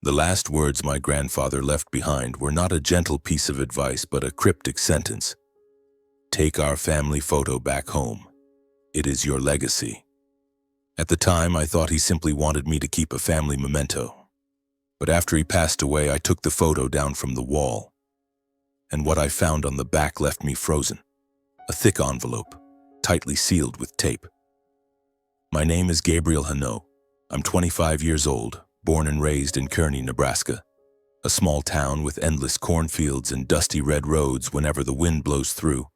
The last words my grandfather left behind were not a gentle piece of advice, but a cryptic sentence. Take our family photo back home. It is your legacy. At the time, I thought he simply wanted me to keep a family memento. But after he passed away, I took the photo down from the wall. And what I found on the back left me frozen. A thick envelope, tightly sealed with tape. My name is Gabriel Hanot. I'm 25 years old, born and raised in Kearney, Nebraska, a small town with endless cornfields and dusty red roads whenever the wind blows through.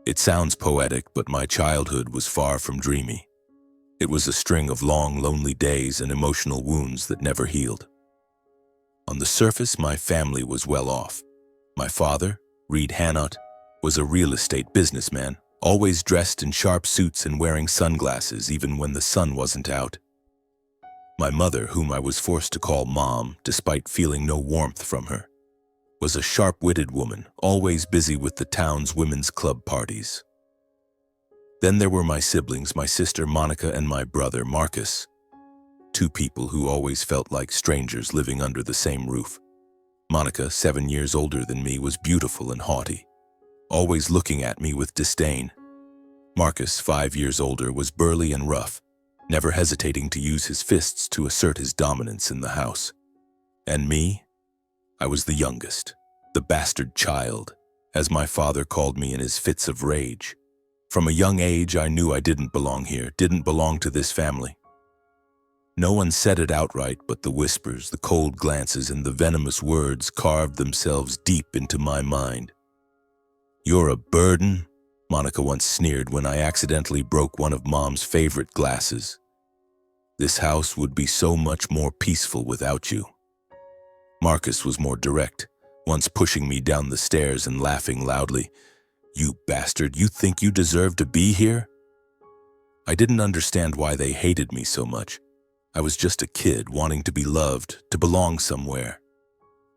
It sounds poetic, but my childhood was far from dreamy. It was a string of long, lonely days and emotional wounds that never healed. On the surface, my family was well off. My father, Reed Hanot, was a real estate businessman, always dressed in sharp suits and wearing sunglasses even when the sun wasn't out. My mother, whom I was forced to call Mom despite feeling no warmth from her, was a sharp-witted woman, always busy with the town's women's club parties. Then there were my siblings, my sister Monica and my brother Marcus, two people who always felt like strangers living under the same roof. Monica, 7 years older than me, was beautiful and haughty, always looking at me with disdain. Marcus, 5 years older, was burly and rough, never hesitating to use his fists to assert his dominance in the house. And me? I was the youngest, the bastard child, as my father called me in his fits of rage. From a young age, I knew I didn't belong here, didn't belong to this family. No one said it outright, but the whispers, the cold glances, and the venomous words carved themselves deep into my mind. "You're a burden," Monica once sneered when I accidentally broke one of Mom's favorite glasses. "This house would be so much more peaceful without you." Marcus was more direct, once pushing me down the stairs and laughing loudly. "You bastard, you think you deserve to be here?" I didn't understand why they hated me so much. I was just a kid wanting to be loved, to belong somewhere.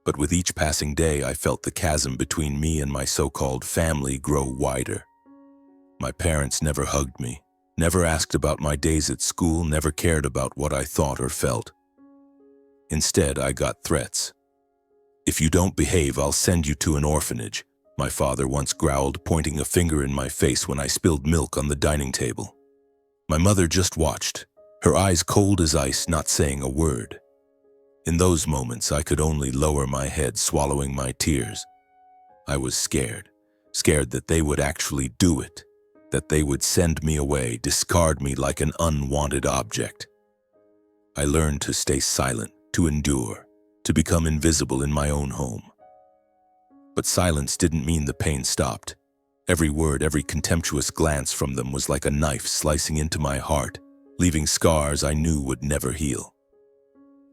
But with each passing day, I felt the chasm between me and my so-called family grow wider. My parents never hugged me, never asked about my days at school, never cared about what I thought or felt. Instead, I got threats. "If you don't behave, I'll send you to an orphanage," my father once growled, pointing a finger in my face when I spilled milk on the dining table. My mother just watched, her eyes cold as ice, not saying a word. In those moments, I could only lower my head, swallowing my tears. I was scared that they would actually do it, that they would send me away, discard me like an unwanted object. I learned to stay silent, to endure, to become invisible in my own home. But silence didn't mean the pain stopped. Every word, every contemptuous glance from them was like a knife slicing into my heart, leaving scars I knew would never heal.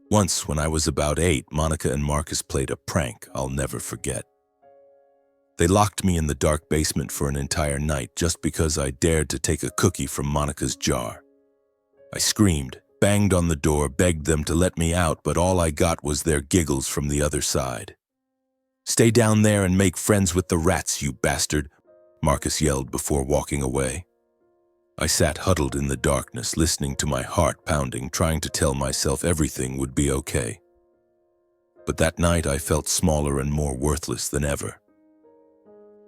Once, when I was about 8, Monica and Marcus played a prank I'll never forget. They locked me in the dark basement for an entire night just because I dared to take a cookie from Monica's jar. I screamed, banged on the door, begged them to let me out, but all I got was their giggles from the other side. "Stay down there and make friends with the rats, you bastard," Marcus yelled before walking away. I sat huddled in the darkness, listening to my heart pounding, trying to tell myself everything would be okay. But that night I felt smaller and more worthless than ever.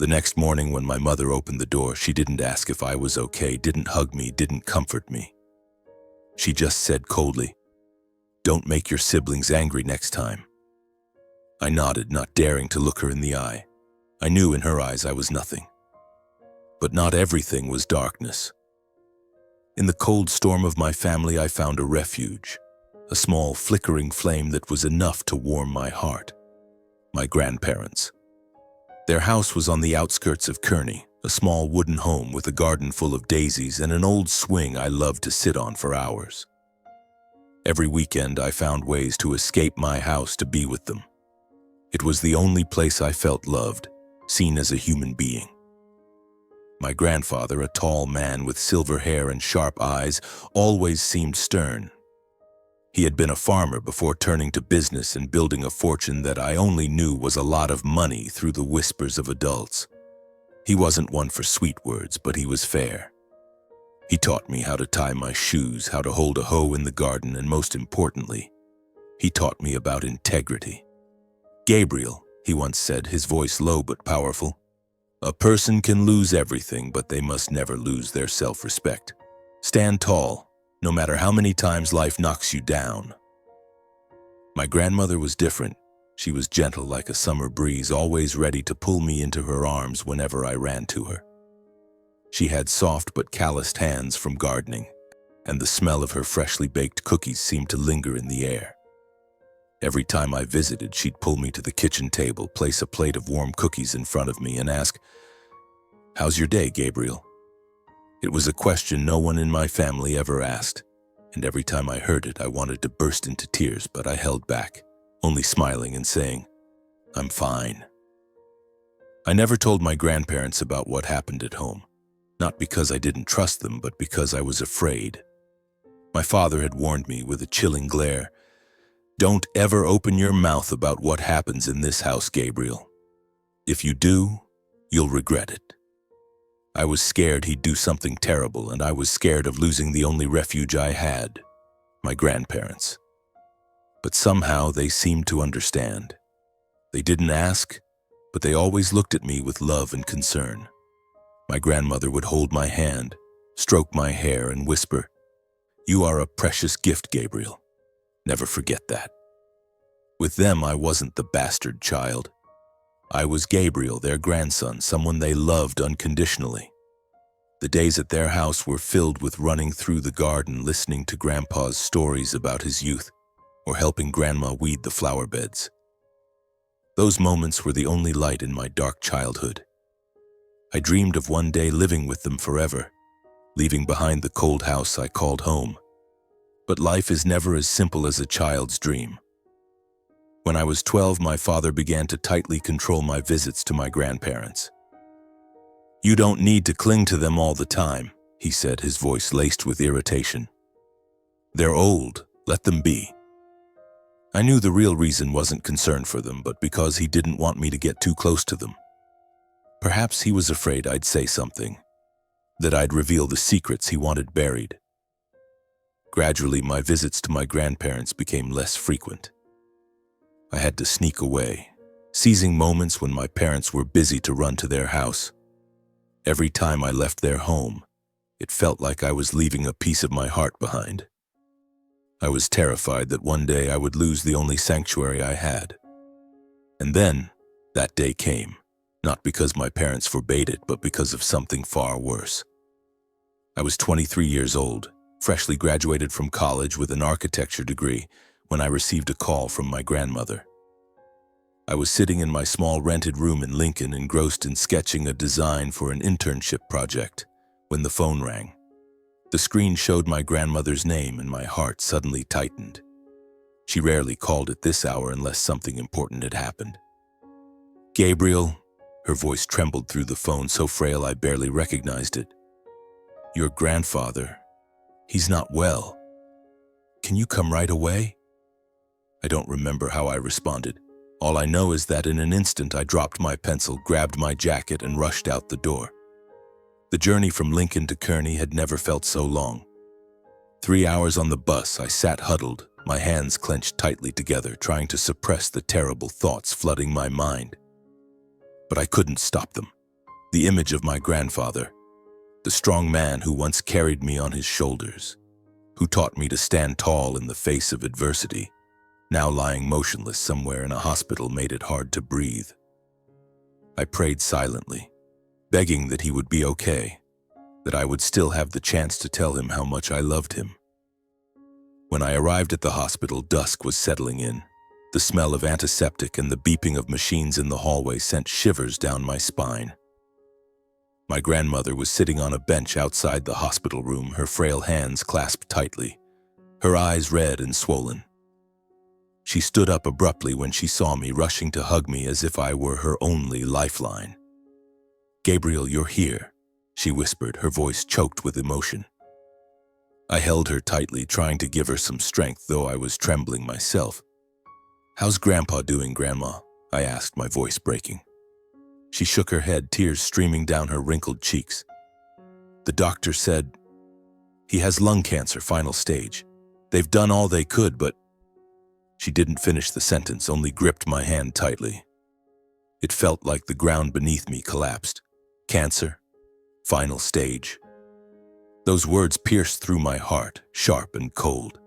The next morning when my mother opened the door, she didn't ask if I was okay, didn't hug me, didn't comfort me. She just said coldly, "Don't make your siblings angry next time." I nodded, not daring to look her in the eye. I knew in her eyes I was nothing. But not everything was darkness. In the cold storm of my family, I found a refuge, a small flickering flame that was enough to warm my heart. My grandparents. Their house was on the outskirts of Kearney, a small wooden home with a garden full of daisies and an old swing I loved to sit on for hours. Every weekend I found ways to escape my house to be with them. It was the only place I felt loved, seen as a human being. My grandfather, a tall man with silver hair and sharp eyes, always seemed stern. He had been a farmer before turning to business and building a fortune that I only knew was a lot of money through the whispers of adults. He wasn't one for sweet words, but he was fair. He taught me how to tie my shoes, how to hold a hoe in the garden, and most importantly, He taught me about integrity. "Gabriel," he once said, his voice low but powerful, "a person can lose everything, but they must never lose their self-respect. Stand tall, no matter how many times life knocks you down." My grandmother was different. She was gentle like a summer breeze, always ready to pull me into her arms whenever I ran to her. She had soft but calloused hands from gardening, and the smell of her freshly baked cookies seemed to linger in the air. Every time I visited, she'd pull me to the kitchen table, place a plate of warm cookies in front of me, and ask, "How's your day, Gabriel?" It was a question no one in my family ever asked, and every time I heard it, I wanted to burst into tears, but I held back, only smiling and saying, "I'm fine." I never told my grandparents about what happened at home, not because I didn't trust them, but because I was afraid. My father had warned me with a chilling glare, "Don't ever open your mouth about what happens in this house, Gabriel. If you do, you'll regret it." I was scared he'd do something terrible, and I was scared of losing the only refuge I had, my grandparents. But somehow they seemed to understand. They didn't ask, but they always looked at me with love and concern. My grandmother would hold my hand, stroke my hair, and whisper, "You are a precious gift, Gabriel. Never forget that." With them, I wasn't the bastard child. I was Gabriel, their grandson, someone they loved unconditionally. The days at their house were filled with running through the garden, listening to Grandpa's stories about his youth, or helping Grandma weed the flower beds. Those moments were the only light in my dark childhood. I dreamed of one day living with them forever, leaving behind the cold house I called home. But life is never as simple as a child's dream. When I was 12, my father began to tightly control my visits to my grandparents. "You don't need to cling to them all the time," he said, his voice laced with irritation. "They're old, let them be." I knew the real reason wasn't concern for them, but because he didn't want me to get too close to them. Perhaps he was afraid I'd say something, that I'd reveal the secrets he wanted buried. Gradually, my visits to my grandparents became less frequent. I had to sneak away, seizing moments when my parents were busy to run to their house. Every time I left their home, it felt like I was leaving a piece of my heart behind. I was terrified that one day I would lose the only sanctuary I had. And then, that day came, not because my parents forbade it, but because of something far worse. I was 23 years old, freshly graduated from college with an architecture degree, when I received a call from my grandmother. I was sitting in my small rented room in Lincoln, engrossed in sketching a design for an internship project, when the phone rang. The screen showed my grandmother's name, and my heart suddenly tightened. She rarely called at this hour unless something important had happened. "Gabriel," her voice trembled through the phone, so frail I barely recognized it. "Your grandfather, he's not well. Can you come right away?" I don't remember how I responded. All I know is that in an instant I dropped my pencil, grabbed my jacket, and rushed out the door. The journey from Lincoln to Kearney had never felt so long. 3 hours on the bus, I sat huddled, my hands clenched tightly together, trying to suppress the terrible thoughts flooding my mind. But I couldn't stop them. The image of my grandfather, the strong man who once carried me on his shoulders, who taught me to stand tall in the face of adversity, now lying motionless somewhere in a hospital, made it hard to breathe. I prayed silently, begging that he would be okay, that I would still have the chance to tell him how much I loved him. When I arrived at the hospital, dusk was settling in. The smell of antiseptic and the beeping of machines in the hallway sent shivers down my spine. My grandmother was sitting on a bench outside the hospital room, her frail hands clasped tightly, her eyes red and swollen. She stood up abruptly when she saw me, rushing to hug me as if I were her only lifeline. "Gabriel, you're here," she whispered, her voice choked with emotion. I held her tightly, trying to give her some strength, though I was trembling myself. "How's Grandpa doing, Grandma?" I asked, my voice breaking. She shook her head, tears streaming down her wrinkled cheeks. "The doctor said he has lung cancer, final stage. They've done all they could, but..." She didn't finish the sentence, only gripped my hand tightly. It felt like the ground beneath me collapsed. Cancer? Final stage. Those words pierced through my heart, sharp and cold.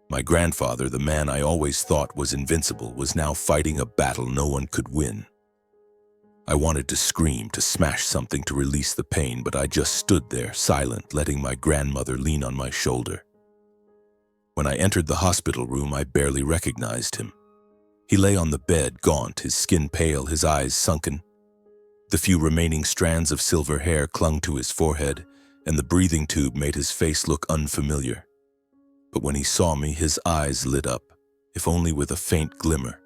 My grandfather, the man I always thought was invincible, was now fighting a battle no one could win. I wanted to scream, to smash something to release the pain, but I just stood there, silent, letting my grandmother lean on my shoulder. When I entered the hospital room, I barely recognized him. He lay on the bed, gaunt, his skin pale, his eyes sunken. The few remaining strands of silver hair clung to his forehead, and the breathing tube made his face look unfamiliar. But when he saw me, his eyes lit up, if only with a faint glimmer.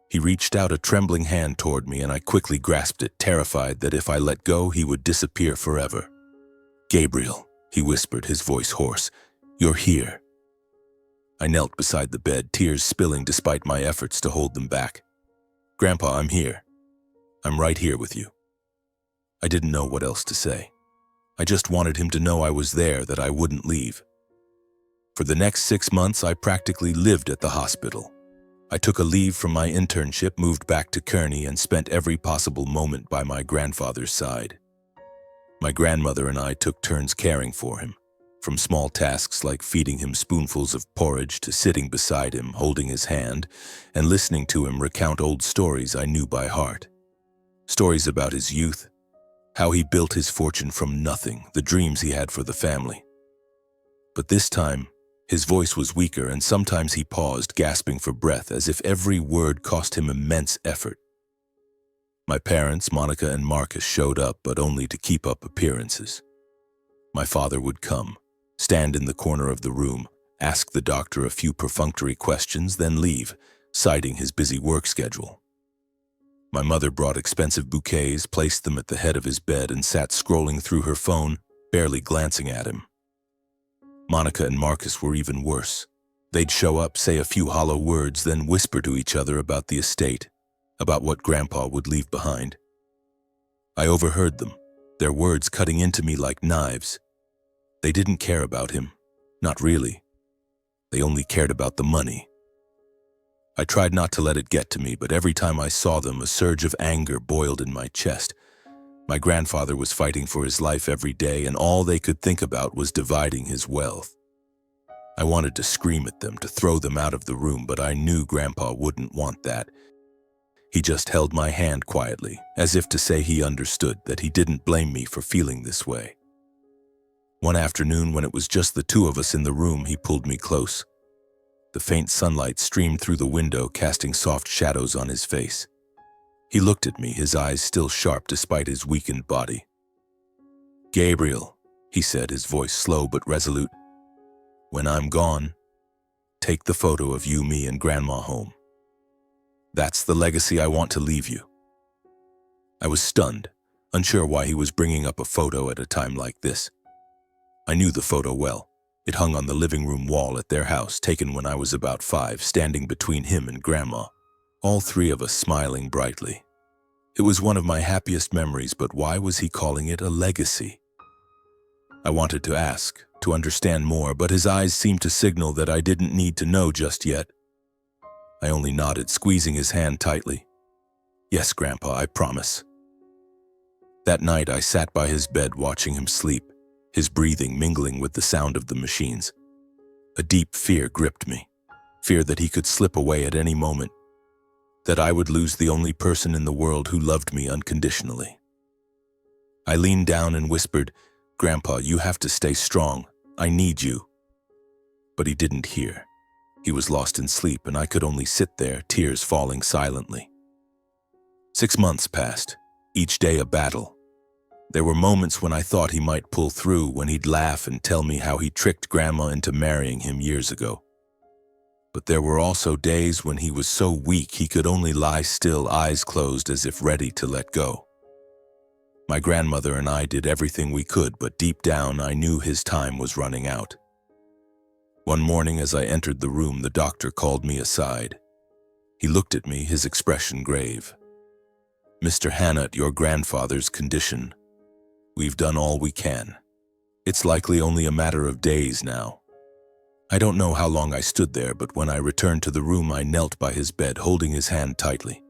He reached out a trembling hand toward me, and I quickly grasped it, terrified that if I let go, he would disappear forever. "Gabriel," he whispered, his voice hoarse, "you're here." I knelt beside the bed, tears spilling despite my efforts to hold them back. "Grandpa, I'm here. I'm right here with you." I didn't know what else to say. I just wanted him to know I was there, that I wouldn't leave. For the next 6 months, I practically lived at the hospital. I took a leave from my internship, moved back to Kearney, and spent every possible moment by my grandfather's side. My grandmother and I took turns caring for him, from small tasks like feeding him spoonfuls of porridge to sitting beside him, holding his hand, and listening to him recount old stories I knew by heart. Stories about his youth, how he built his fortune from nothing, the dreams he had for the family. But this time, his voice was weaker, and sometimes he paused, gasping for breath, as if every word cost him immense effort. My parents, Monica and Marcus, showed up, but only to keep up appearances. My father would come, stand in the corner of the room, ask the doctor a few perfunctory questions, then leave, citing his busy work schedule. My mother brought expensive bouquets, placed them at the head of his bed, and sat scrolling through her phone, barely glancing at him. Monica and Marcus were even worse. They'd show up, say a few hollow words, then whisper to each other about the estate, about what Grandpa would leave behind. I overheard them, their words cutting into me like knives. They didn't care about him. Not really. They only cared about the money. I tried not to let it get to me, but every time I saw them, a surge of anger boiled in my chest. My grandfather was fighting for his life every day, and all they could think about was dividing his wealth. I wanted to scream at them, to throw them out of the room, but I knew Grandpa wouldn't want that. He just held my hand quietly, as if to say he understood, that he didn't blame me for feeling this way. One afternoon, when it was just the two of us in the room, he pulled me close. The faint sunlight streamed through the window, casting soft shadows on his face. He looked at me, his eyes still sharp despite his weakened body. "Gabriel," he said, his voice slow but resolute, "when I'm gone, take the photo of you, me, and Grandma home. That's the legacy I want to leave you." I was stunned, unsure why he was bringing up a photo at a time like this. I knew the photo well. It hung on the living room wall at their house, taken when I was about 5, standing between him and Grandma, all three of us smiling brightly. It was one of my happiest memories, but why was he calling it a legacy? I wanted to ask, to understand more, but his eyes seemed to signal that I didn't need to know just yet. I only nodded, squeezing his hand tightly. "Yes, Grandpa, I promise." That night, I sat by his bed watching him sleep, his breathing mingling with the sound of the machines. A deep fear gripped me, fear that he could slip away at any moment, that I would lose the only person in the world who loved me unconditionally. I leaned down and whispered, "Grandpa, you have to stay strong. I need you." But he didn't hear. He was lost in sleep, and I could only sit there, tears falling silently. 6 months passed, each day a battle. There were moments when I thought he might pull through, when he'd laugh and tell me how he tricked Grandma into marrying him years ago. But there were also days when he was so weak he could only lie still, eyes closed, as if ready to let go. My grandmother and I did everything we could, but deep down I knew his time was running out. One morning as I entered the room, the doctor called me aside. He looked at me, his expression grave. "Mr. Hannett, your grandfather's condition. We've done all we can. It's likely only a matter of days now." I don't know how long I stood there, but when I returned to the room, I knelt by his bed, holding his hand tightly.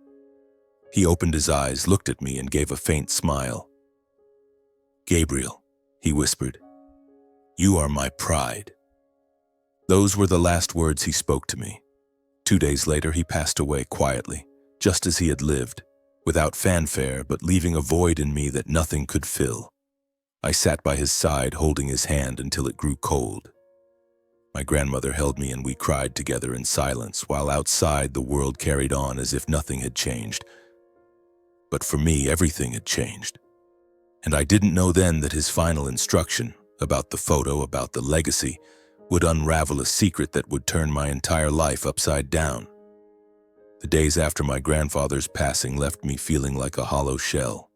He opened his eyes, looked at me, and gave a faint smile. "Gabriel," he whispered, "you are my pride." Those were the last words he spoke to me. 2 days later, he passed away quietly, just as he had lived, without fanfare, but leaving a void in me that nothing could fill. I sat by his side, holding his hand until it grew cold. My grandmother held me and we cried together in silence, while outside the world carried on as if nothing had changed. But for me, everything had changed. And I didn't know then that his final instruction, about the photo, about the legacy, would unravel a secret that would turn my entire life upside down. The days after my grandfather's passing left me feeling like a hollow shell.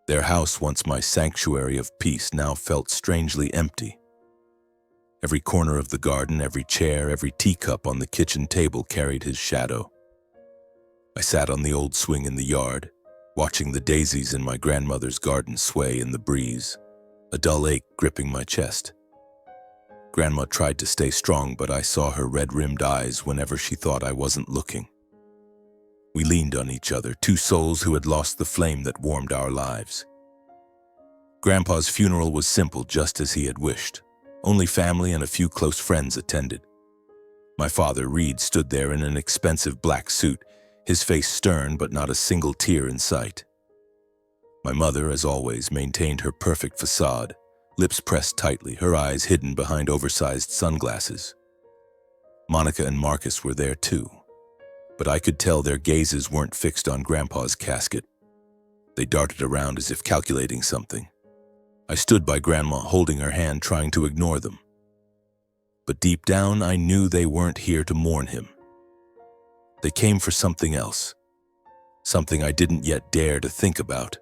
Their house, once my sanctuary of peace, now felt strangely empty. Every corner of the garden, every chair, every teacup on the kitchen table carried his shadow. I sat on the old swing in the yard, watching the daisies in my grandmother's garden sway in the breeze, a dull ache gripping my chest. Grandma tried to stay strong, but I saw her red-rimmed eyes whenever she thought I wasn't looking. We leaned on each other, two souls who had lost the flame that warmed our lives. Grandpa's funeral was simple, just as he had wished. Only family and a few close friends attended. My father, Reed, stood there in an expensive black suit, his face stern but not a single tear in sight. My mother, as always, maintained her perfect facade, lips pressed tightly, her eyes hidden behind oversized sunglasses. Monica and Marcus were there too, but I could tell their gazes weren't fixed on Grandpa's casket. They darted around as if calculating something. I stood by Grandma, holding her hand, trying to ignore them. But deep down, I knew they weren't here to mourn him. They came for something else, something I didn't yet dare to think about.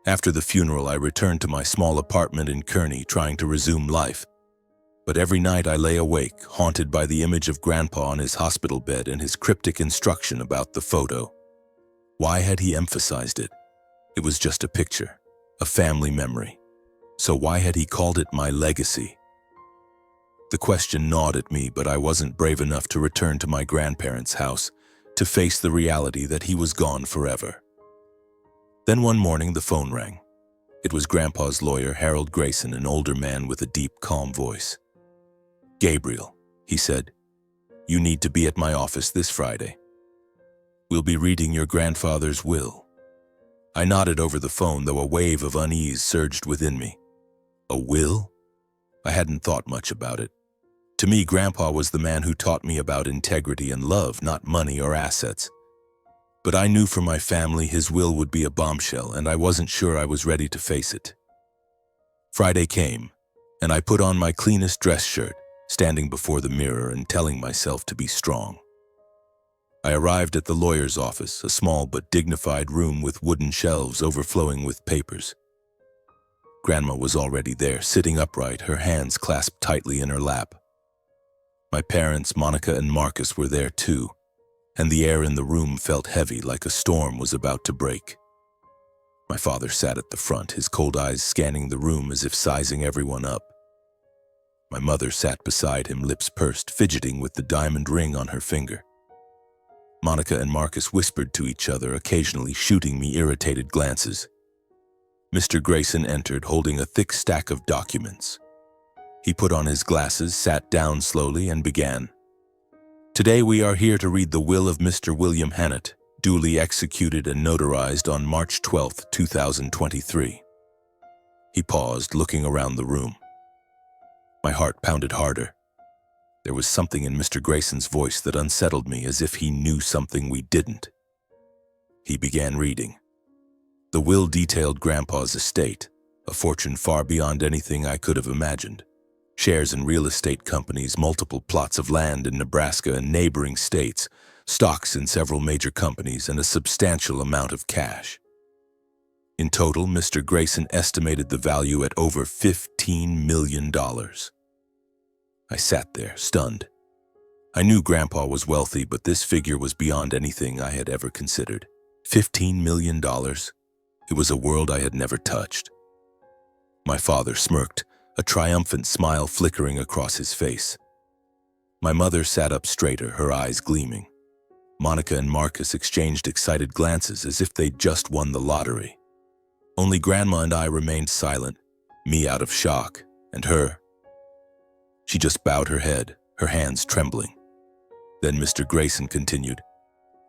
After the funeral, I returned to my small apartment in Kearney, trying to resume life. But every night I lay awake, haunted by the image of Grandpa on his hospital bed and his cryptic instruction about the photo. Why had he emphasized it? It was just a picture, a family memory. So why had he called it my legacy? The question gnawed at me, but I wasn't brave enough to return to my grandparents' house, to face the reality that he was gone forever. Then one morning the phone rang. It was Grandpa's lawyer, Harold Grayson, an older man with a deep, calm voice. "Gabriel," he said, "you need to be at my office this Friday. We'll be reading your grandfather's will." I nodded over the phone, though a wave of unease surged within me. A will? I hadn't thought much about it. To me, Grandpa was the man who taught me about integrity and love, not money or assets. But I knew for my family his will would be a bombshell, and I wasn't sure I was ready to face it. Friday came, and I put on my cleanest dress shirt, standing before the mirror and telling myself to be strong. I arrived at the lawyer's office, a small but dignified room with wooden shelves overflowing with papers. Grandma was already there, sitting upright, her hands clasped tightly in her lap. My parents, Monica and Marcus, were there too, and the air in the room felt heavy, like a storm was about to break. My father sat at the front, his cold eyes scanning the room as if sizing everyone up. My mother sat beside him, lips pursed, fidgeting with the diamond ring on her finger. Monica and Marcus whispered to each other, occasionally shooting me irritated glances. Mr. Grayson entered, holding a thick stack of documents. He put on his glasses, sat down slowly, and began. "Today we are here to read the will of Mr. William Hannett, duly executed and notarized on March 12, 2023. He paused, looking around the room. My heart pounded harder. There was something in Mr. Grayson's voice that unsettled me, as if he knew something we didn't. He began reading. The will detailed Grandpa's estate, a fortune far beyond anything I could have imagined. Shares in real estate companies, multiple plots of land in Nebraska and neighboring states, stocks in several major companies, and a substantial amount of cash. In total, Mr. Grayson estimated the value at over $15 million. I sat there, stunned. I knew Grandpa was wealthy, but this figure was beyond anything I had ever considered. $15 million? It was a world I had never touched. My father smirked, a triumphant smile flickering across his face. My mother sat up straighter, her eyes gleaming. Monica and Marcus exchanged excited glances as if they'd just won the lottery. Only Grandma and I remained silent, me out of shock, and her. She just bowed her head, her hands trembling. Then Mr. Grayson continued,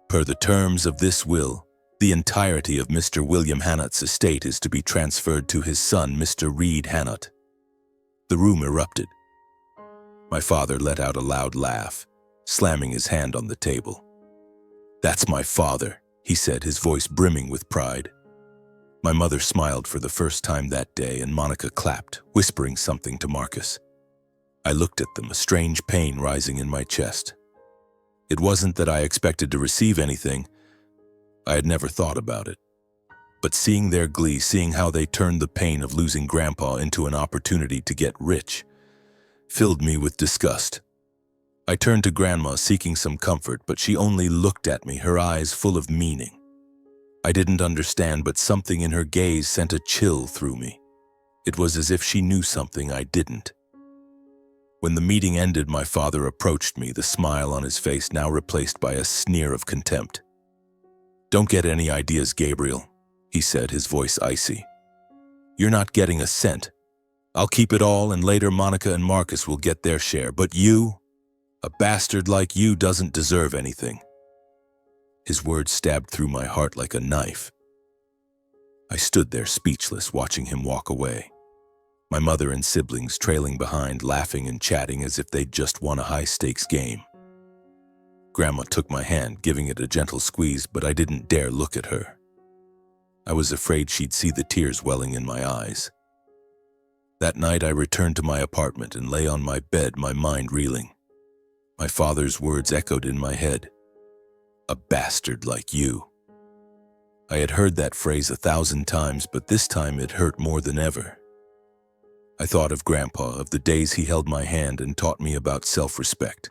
"Per the terms of this will, the entirety of Mr. William Hannot's estate is to be transferred to his son, Mr. Reed Hannot." The room erupted. My father let out a loud laugh, slamming his hand on the table. "That's my father," he said, his voice brimming with pride. My mother smiled for the first time that day, and Monica clapped, whispering something to Marcus. I looked at them, a strange pain rising in my chest. It wasn't that I expected to receive anything. I had never thought about it. But seeing their glee, seeing how they turned the pain of losing Grandpa into an opportunity to get rich, filled me with disgust. I turned to Grandma seeking some comfort, but she only looked at me, her eyes full of meaning. I didn't understand, but something in her gaze sent a chill through me. It was as if she knew something I didn't. When the meeting ended, my father approached me, the smile on his face now replaced by a sneer of contempt. "Don't get any ideas, Gabriel," he said, his voice icy. "You're not getting a cent. I'll keep it all, and later Monica and Marcus will get their share. But you, a bastard like you, doesn't deserve anything." His words stabbed through my heart like a knife. I stood there speechless, watching him walk away. My mother and siblings trailing behind, laughing and chatting as if they'd just won a high-stakes game. Grandma took my hand, giving it a gentle squeeze, but I didn't dare look at her. I was afraid she'd see the tears welling in my eyes. That night I returned to my apartment and lay on my bed, my mind reeling. My father's words echoed in my head. "A bastard like you." I had heard that phrase 1,000 times, but this time it hurt more than ever. I thought of Grandpa, of the days he held my hand and taught me about self-respect.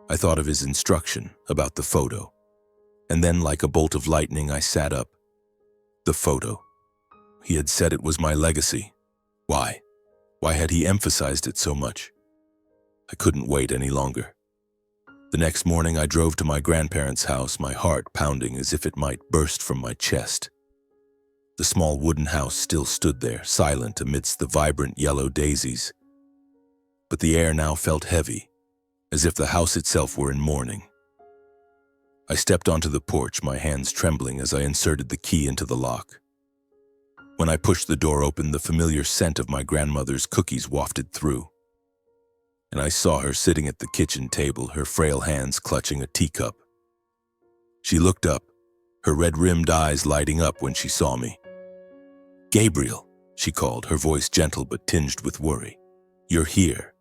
I thought of his instruction, about the photo. And then, like a bolt of lightning, I sat up. The photo. He had said it was my legacy. Why? Why had he emphasized it so much? I couldn't wait any longer. The next morning I drove to my grandparents' house, my heart pounding as if it might burst from my chest. The small wooden house still stood there, silent amidst the vibrant yellow daisies. But the air now felt heavy, as if the house itself were in mourning. I stepped onto the porch, my hands trembling as I inserted the key into the lock. When I pushed the door open, the familiar scent of my grandmother's cookies wafted through. And I saw her sitting at the kitchen table, her frail hands clutching a teacup. She looked up, her red-rimmed eyes lighting up when she saw me. "Gabriel," she called, her voice gentle but tinged with worry. "You're here."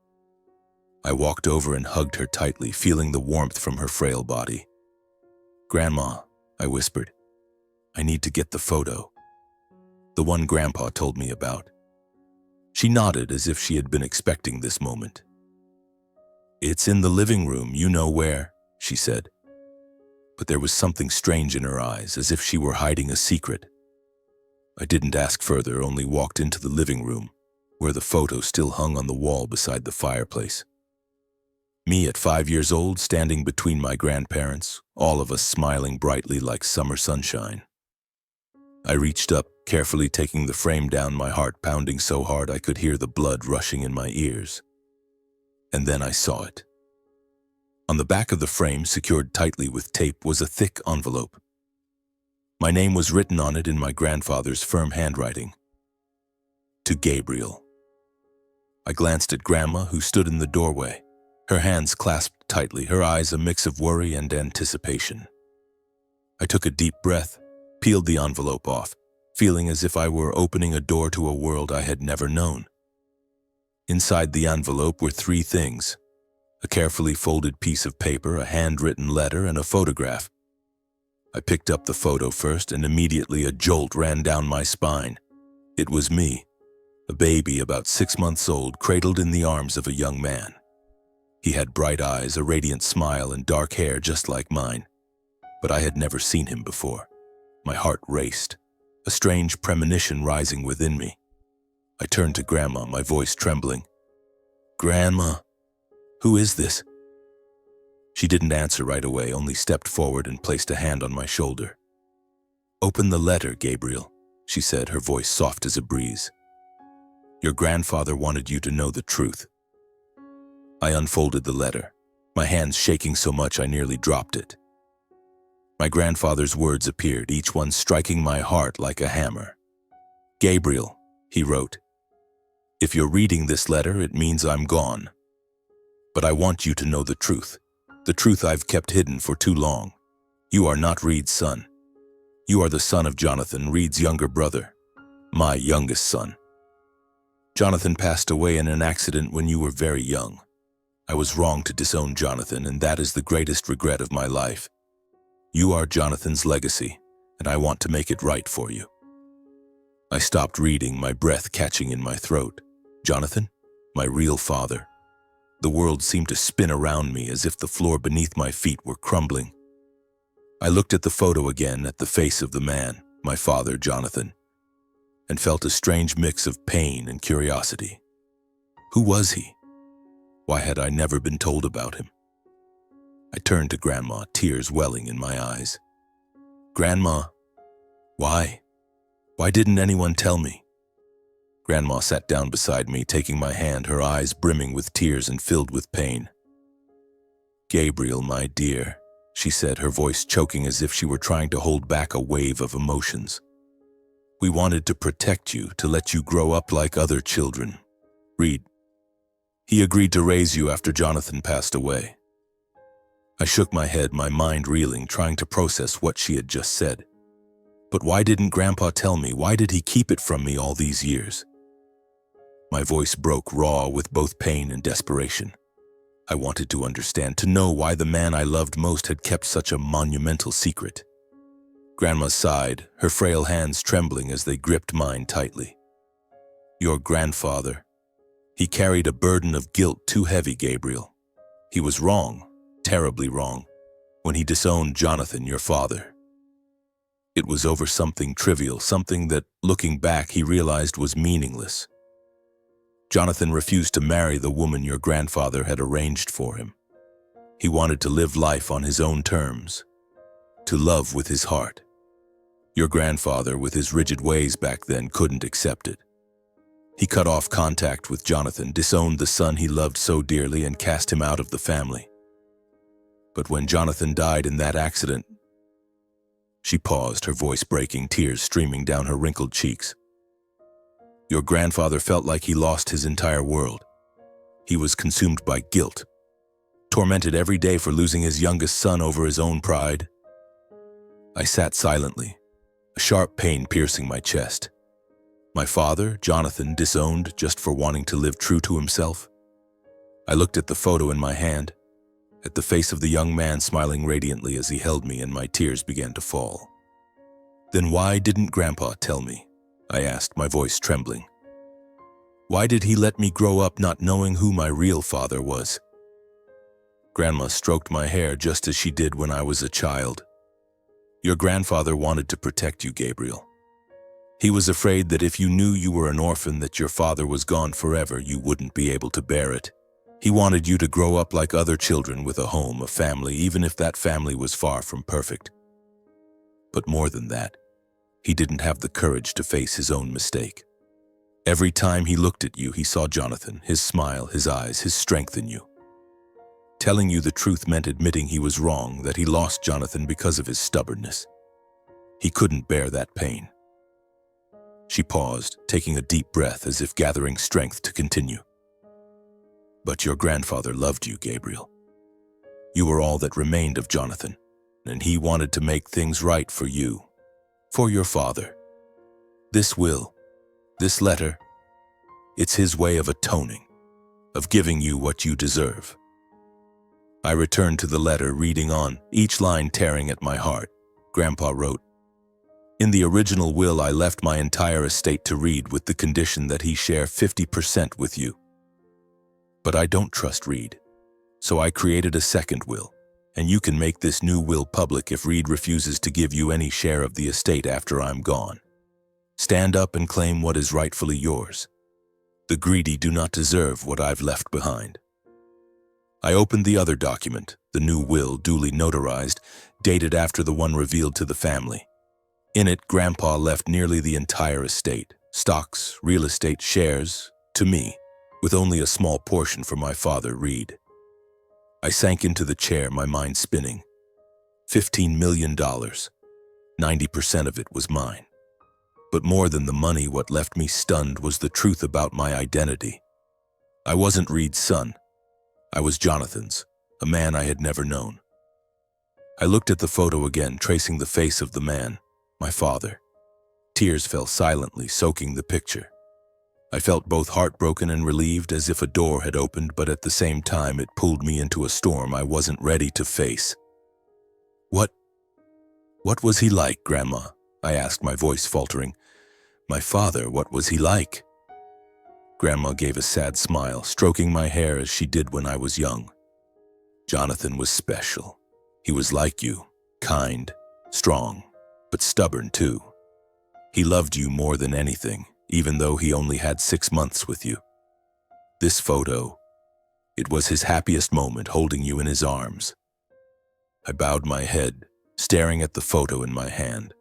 I walked over and hugged her tightly, feeling the warmth from her frail body. "Grandma," I whispered, "I need to get the photo. The one Grandpa told me about." She nodded as if she had been expecting this moment. "It's in the living room, you know where," she said. But there was something strange in her eyes, as if she were hiding a secret. I didn't ask further, only walked into the living room, where the photo still hung on the wall beside the fireplace. Me at 5 years old, standing between my grandparents, all of us smiling brightly like summer sunshine. I reached up, carefully taking the frame down, my heart pounding so hard I could hear the blood rushing in my ears. And then I saw it. On the back of the frame, secured tightly with tape, was a thick envelope. My name was written on it in my grandfather's firm handwriting. To Gabriel. I glanced at Grandma, who stood in the doorway, her hands clasped tightly, her eyes a mix of worry and anticipation. I took a deep breath, peeled the envelope off, feeling as if I were opening a door to a world I had never known. Inside the envelope were 3 things: a carefully folded piece of paper, a handwritten letter, and a photograph. I picked up the photo first, and immediately a jolt ran down my spine. It was me, a baby about 6 months old, cradled in the arms of a young man. He had bright eyes, a radiant smile, and dark hair just like mine. But I had never seen him before. My heart raced, a strange premonition rising within me. I turned to Grandma, my voice trembling. "Grandma, who is this?" She didn't answer right away, only stepped forward and placed a hand on my shoulder. "Open the letter, Gabriel," she said, her voice soft as a breeze. "Your grandfather wanted you to know the truth." I unfolded the letter, my hands shaking so much I nearly dropped it. My grandfather's words appeared, each one striking my heart like a hammer. "Gabriel," he wrote, "if you're reading this letter, it means I'm gone. But I want you to know the truth I've kept hidden for too long. You are not Reed's son. You are the son of Jonathan, Reed's younger brother, my youngest son. Jonathan passed away in an accident when you were very young. I was wrong to disown Jonathan, and that is the greatest regret of my life. You are Jonathan's legacy, and I want to make it right for you." I stopped reading, my breath catching in my throat. Jonathan? My real father. The world seemed to spin around me as if the floor beneath my feet were crumbling. I looked at the photo again, at the face of the man, my father, Jonathan, and felt a strange mix of pain and curiosity. Who was he? Why had I never been told about him? I turned to Grandma, tears welling in my eyes. "Grandma, why? Why didn't anyone tell me?" Grandma sat down beside me, taking my hand, her eyes brimming with tears and filled with pain. "Gabriel, my dear," she said, her voice choking as if she were trying to hold back a wave of emotions. "We wanted to protect you, to let you grow up like other children. Reed, he agreed to raise you after Jonathan passed away." I shook my head, my mind reeling, trying to process what she had just said. But why didn't Grandpa tell me? Why did he keep it from me all these years? My voice broke, raw with both pain and desperation. I wanted to understand, to know why the man I loved most had kept such a monumental secret. Grandma sighed, her frail hands trembling as they gripped mine tightly. "Your grandfather, he carried a burden of guilt too heavy, Gabriel. He was wrong, terribly wrong, when he disowned Jonathan, your father. It was over something trivial, something that, looking back, he realized was meaningless. Jonathan refused to marry the woman your grandfather had arranged for him. He wanted to live life on his own terms, to love with his heart. Your grandfather, with his rigid ways back then, couldn't accept it. He cut off contact with Jonathan, disowned the son he loved so dearly, and cast him out of the family. But when Jonathan died in that accident..." She paused, her voice breaking, tears streaming down her wrinkled cheeks. "Your grandfather felt like he lost his entire world. He was consumed by guilt, tormented every day for losing his youngest son over his own pride." I sat silently, a sharp pain piercing my chest. My father, Jonathan, disowned just for wanting to live true to himself? I looked at the photo in my hand, at the face of the young man smiling radiantly as he held me, and my tears began to fall. "Then why didn't Grandpa tell me?" I asked, my voice trembling. "Why did he let me grow up not knowing who my real father was?" Grandma stroked my hair just as she did when I was a child. "Your grandfather wanted to protect you, Gabriel. He was afraid that if you knew you were an orphan, that your father was gone forever, you wouldn't be able to bear it. He wanted you to grow up like other children with a home, a family, even if that family was far from perfect. But more than that, he didn't have the courage to face his own mistake. Every time he looked at you, he saw Jonathan, his smile, his eyes, his strength in you. Telling you the truth meant admitting he was wrong, that he lost Jonathan because of his stubbornness. He couldn't bear that pain." She paused, taking a deep breath as if gathering strength to continue. "But your grandfather loved you, Gabriel. You were all that remained of Jonathan, and he wanted to make things right for you, for your father. This will, this letter, it's his way of atoning, of giving you what you deserve." I returned to the letter, reading on, each line tearing at my heart. Grandpa wrote, "In the original will, I left my entire estate to Reed with the condition that he share 50% with you. But I don't trust Reed, so I created a second will, and you can make this new will public if Reed refuses to give you any share of the estate after I'm gone. Stand up and claim what is rightfully yours. The greedy do not deserve what I've left behind. I opened the other document, the new will duly notarized, dated after the one revealed to the family. In it, Grandpa left nearly the entire estate, stocks, real estate, shares, to me, with only a small portion for my father, Reed. I sank into the chair, my mind spinning. $15 million. 90% of it was mine. But more than the money, what left me stunned was the truth about my identity. I wasn't Reed's son. I was Jonathan's, a man I had never known. I looked at the photo again, tracing the face of the man, my father. Tears fell silently, soaking the picture. I felt both heartbroken and relieved, as if a door had opened, but at the same time it pulled me into a storm I wasn't ready to face. What was he like, Grandma? I asked, my voice faltering. My father, what was he like? Grandma gave a sad smile, stroking my hair as she did when I was young. Jonathan was special. He was like you, kind, strong, but stubborn too. He loved you more than anything, even though he only had 6 months with you. This photo, it was his happiest moment, holding you in his arms. I bowed my head, staring at the photo in my hand,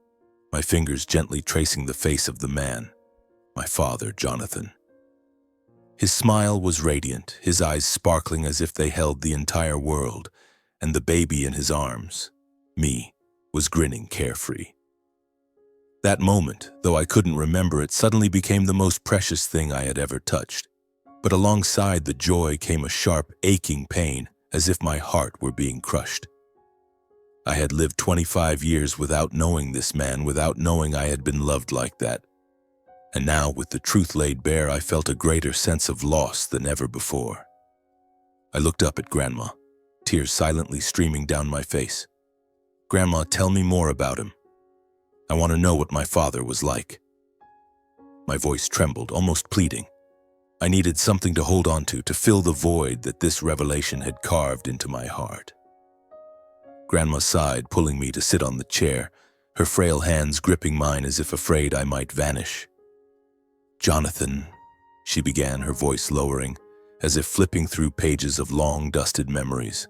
my fingers gently tracing the face of the man, my father, Jonathan. His smile was radiant, his eyes sparkling as if they held the entire world, and the baby in his arms, me, was grinning carefree. That moment, though I couldn't remember it, suddenly became the most precious thing I had ever touched. But alongside the joy came a sharp, aching pain, as if my heart were being crushed. I had lived 25 years without knowing this man, without knowing I had been loved like that. And now, with the truth laid bare, I felt a greater sense of loss than ever before. I looked up at Grandma, tears silently streaming down my face. Grandma, tell me more about him. I want to know what my father was like. My voice trembled, almost pleading. I needed something to hold on to fill the void that this revelation had carved into my heart. Grandma sighed, pulling me to sit on the chair, her frail hands gripping mine as if afraid I might vanish. Jonathan, she began, her voice lowering, as if flipping through pages of long, dusted memories.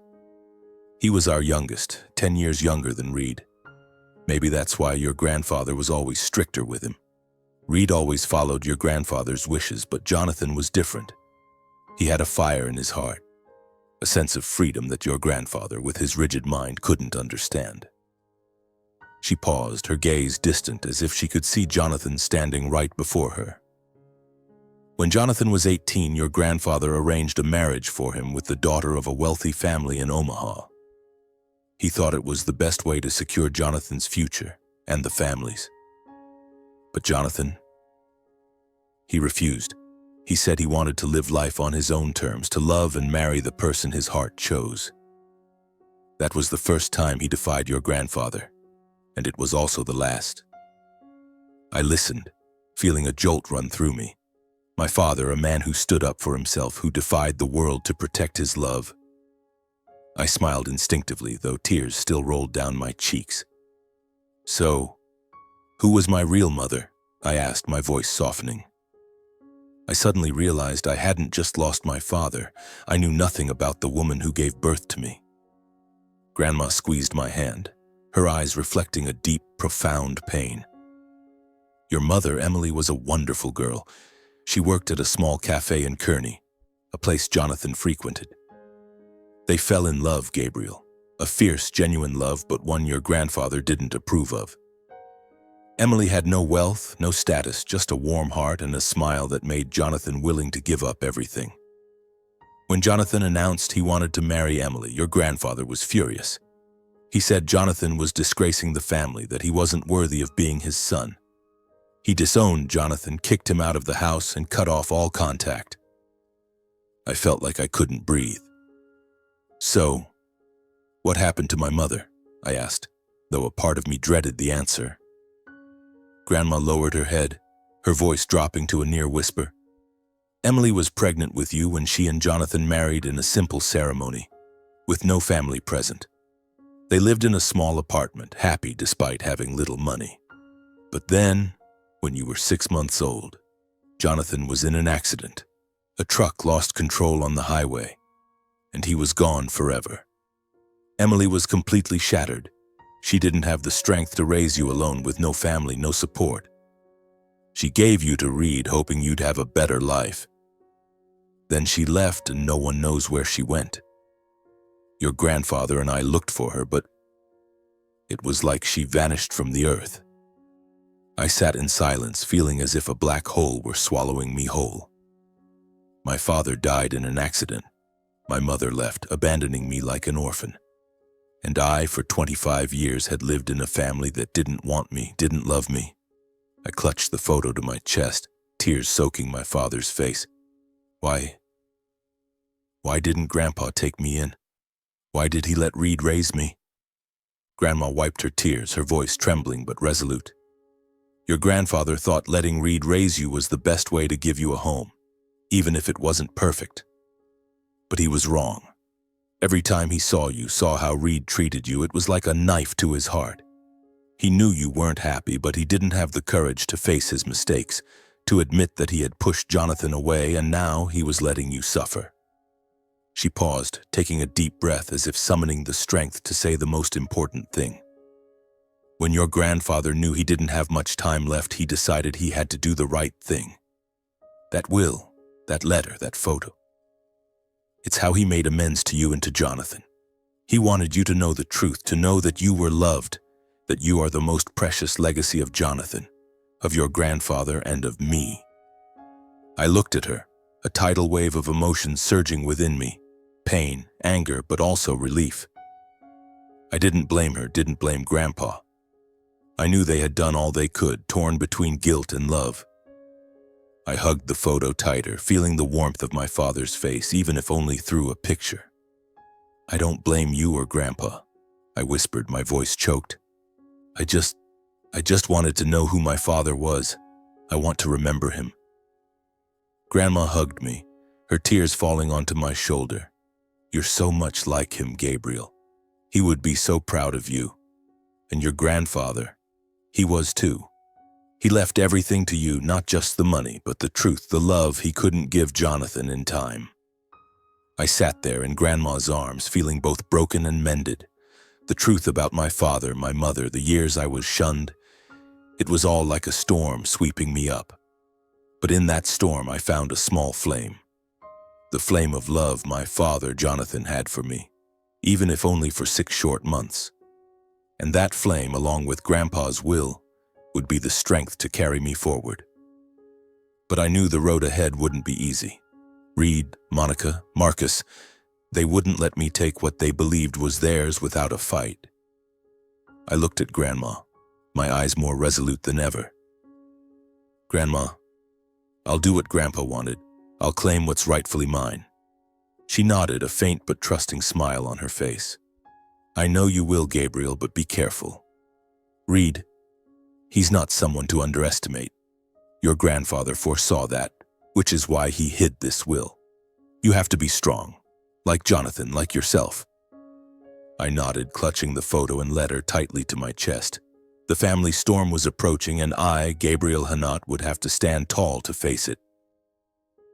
He was our youngest, 10 years younger than Reed. Maybe that's why your grandfather was always stricter with him. Reed always followed your grandfather's wishes, but Jonathan was different. He had a fire in his heart, a sense of freedom that your grandfather, with his rigid mind, couldn't understand. She paused, her gaze distant, as if she could see Jonathan standing right before her. When Jonathan was 18, your grandfather arranged a marriage for him with the daughter of a wealthy family in Omaha. He thought it was the best way to secure Jonathan's future and the family's. But Jonathan, he refused. He said he wanted to live life on his own terms, to love and marry the person his heart chose. That was the first time he defied your grandfather, and it was also the last. I listened, feeling a jolt run through me. My father, a man who stood up for himself, who defied the world to protect his love. I smiled instinctively, though tears still rolled down my cheeks. So, who was my real mother? I asked, my voice softening. I suddenly realized I hadn't just lost my father. I knew nothing about the woman who gave birth to me. Grandma squeezed my hand, her eyes reflecting a deep, profound pain. Your mother, Emily, was a wonderful girl. She worked at a small cafe in Kearney, a place Jonathan frequented. They fell in love, Gabriel. A fierce, genuine love, but one your grandfather didn't approve of. Emily had no wealth, no status, just a warm heart and a smile that made Jonathan willing to give up everything. When Jonathan announced he wanted to marry Emily, your grandfather was furious. He said Jonathan was disgracing the family, that he wasn't worthy of being his son. He disowned Jonathan, kicked him out of the house, and cut off all contact. I felt like I couldn't breathe. So, what happened to my mother? I asked, though a part of me dreaded the answer. Grandma lowered her head, her voice dropping to a near whisper. Emily was pregnant with you when she and Jonathan married in a simple ceremony, with no family present. They lived in a small apartment, happy despite having little money. But then, when you were 6 months old, Jonathan was in an accident. A truck lost control on the highway, and he was gone forever. Emily was completely shattered. She didn't have the strength to raise you alone with no family, no support. She gave you to Reed, hoping you'd have a better life. Then she left and no one knows where she went. Your grandfather and I looked for her, but it was like she vanished from the earth. I sat in silence, feeling as if a black hole were swallowing me whole. My father died in an accident. My mother left, abandoning me like an orphan. And I, for 25 years, had lived in a family that didn't want me, didn't love me. I clutched the photo to my chest, tears soaking my father's face. Why didn't Grandpa take me in? Why did he let Reed raise me? Grandma wiped her tears, her voice trembling but resolute. Your grandfather thought letting Reed raise you was the best way to give you a home, even if it wasn't perfect. But he was wrong. Every time he saw you, saw how Reed treated you, it was like a knife to his heart. He knew you weren't happy, but he didn't have the courage to face his mistakes, to admit that he had pushed Jonathan away, and now he was letting you suffer. She paused, taking a deep breath as if summoning the strength to say the most important thing. When your grandfather knew he didn't have much time left, he decided he had to do the right thing. That will, that letter, that photo. It's how he made amends to you and to Jonathan. He wanted you to know the truth, to know that you were loved, that you are the most precious legacy of Jonathan, of your grandfather, and of me. I looked at her, a tidal wave of emotion surging within me. Pain, anger, but also relief. I didn't blame her, didn't blame Grandpa. I knew they had done all they could, torn between guilt and love. I hugged the photo tighter, feeling the warmth of my father's face, even if only through a picture. I don't blame you or Grandpa, I whispered, my voice choked. I just wanted to know who my father was. I want to remember him. Grandma hugged me, her tears falling onto my shoulder. You're so much like him, Gabriel. He would be so proud of you. And your grandfather, he was too. He left everything to you, not just the money, but the truth, the love he couldn't give Jonathan in time. I sat there in Grandma's arms, feeling both broken and mended. The truth about my father, my mother, the years I was shunned, it was all like a storm sweeping me up. But in that storm, I found a small flame. The flame of love my father, Jonathan, had for me, even if only for 6 short months. And that flame, along with Grandpa's will, would be the strength to carry me forward. But I knew the road ahead wouldn't be easy. Reed, Monica, Marcus, they wouldn't let me take what they believed was theirs without a fight. I looked at Grandma, my eyes more resolute than ever. Grandma, I'll do what Grandpa wanted. I'll claim what's rightfully mine. She nodded, a faint but trusting smile on her face. I know you will, Gabriel, but be careful. Reed, he's not someone to underestimate. Your grandfather foresaw that, which is why he hid this will. You have to be strong, like Jonathan, like yourself. I nodded, clutching the photo and letter tightly to my chest. The family storm was approaching, and I, Gabriel Hanat, would have to stand tall to face it.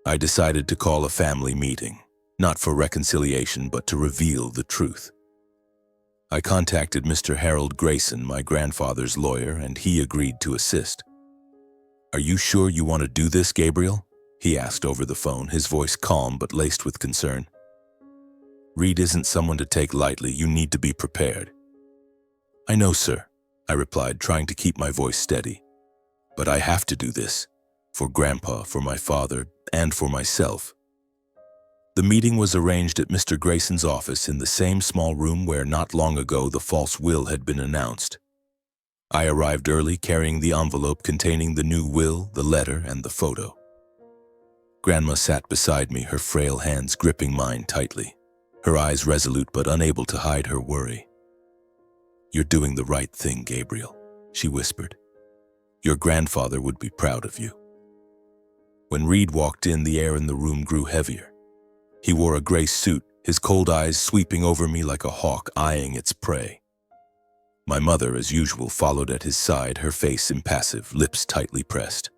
I decided to call a family meeting, not for reconciliation, but to reveal the truth. I contacted Mr. Harold Grayson, my grandfather's lawyer, and he agreed to assist. Are you sure you want to do this, Gabriel? He asked over the phone, his voice calm but laced with concern. Reed isn't someone to take lightly. You need to be prepared. I know, sir, I replied, trying to keep my voice steady. But I have to do this. For Grandpa, for my father, and for myself. The meeting was arranged at Mr. Grayson's office in the same small room where not long ago the false will had been announced. I arrived early, carrying the envelope containing the new will, the letter, and the photo. Grandma sat beside me, her frail hands gripping mine tightly, her eyes resolute but unable to hide her worry. You're doing the right thing, Gabriel, she whispered. Your grandfather would be proud of you. When Reed walked in, the air in the room grew heavier. He wore a gray suit, his cold eyes sweeping over me like a hawk eyeing its prey. My mother, as usual, followed at his side, her face impassive, lips tightly pressed.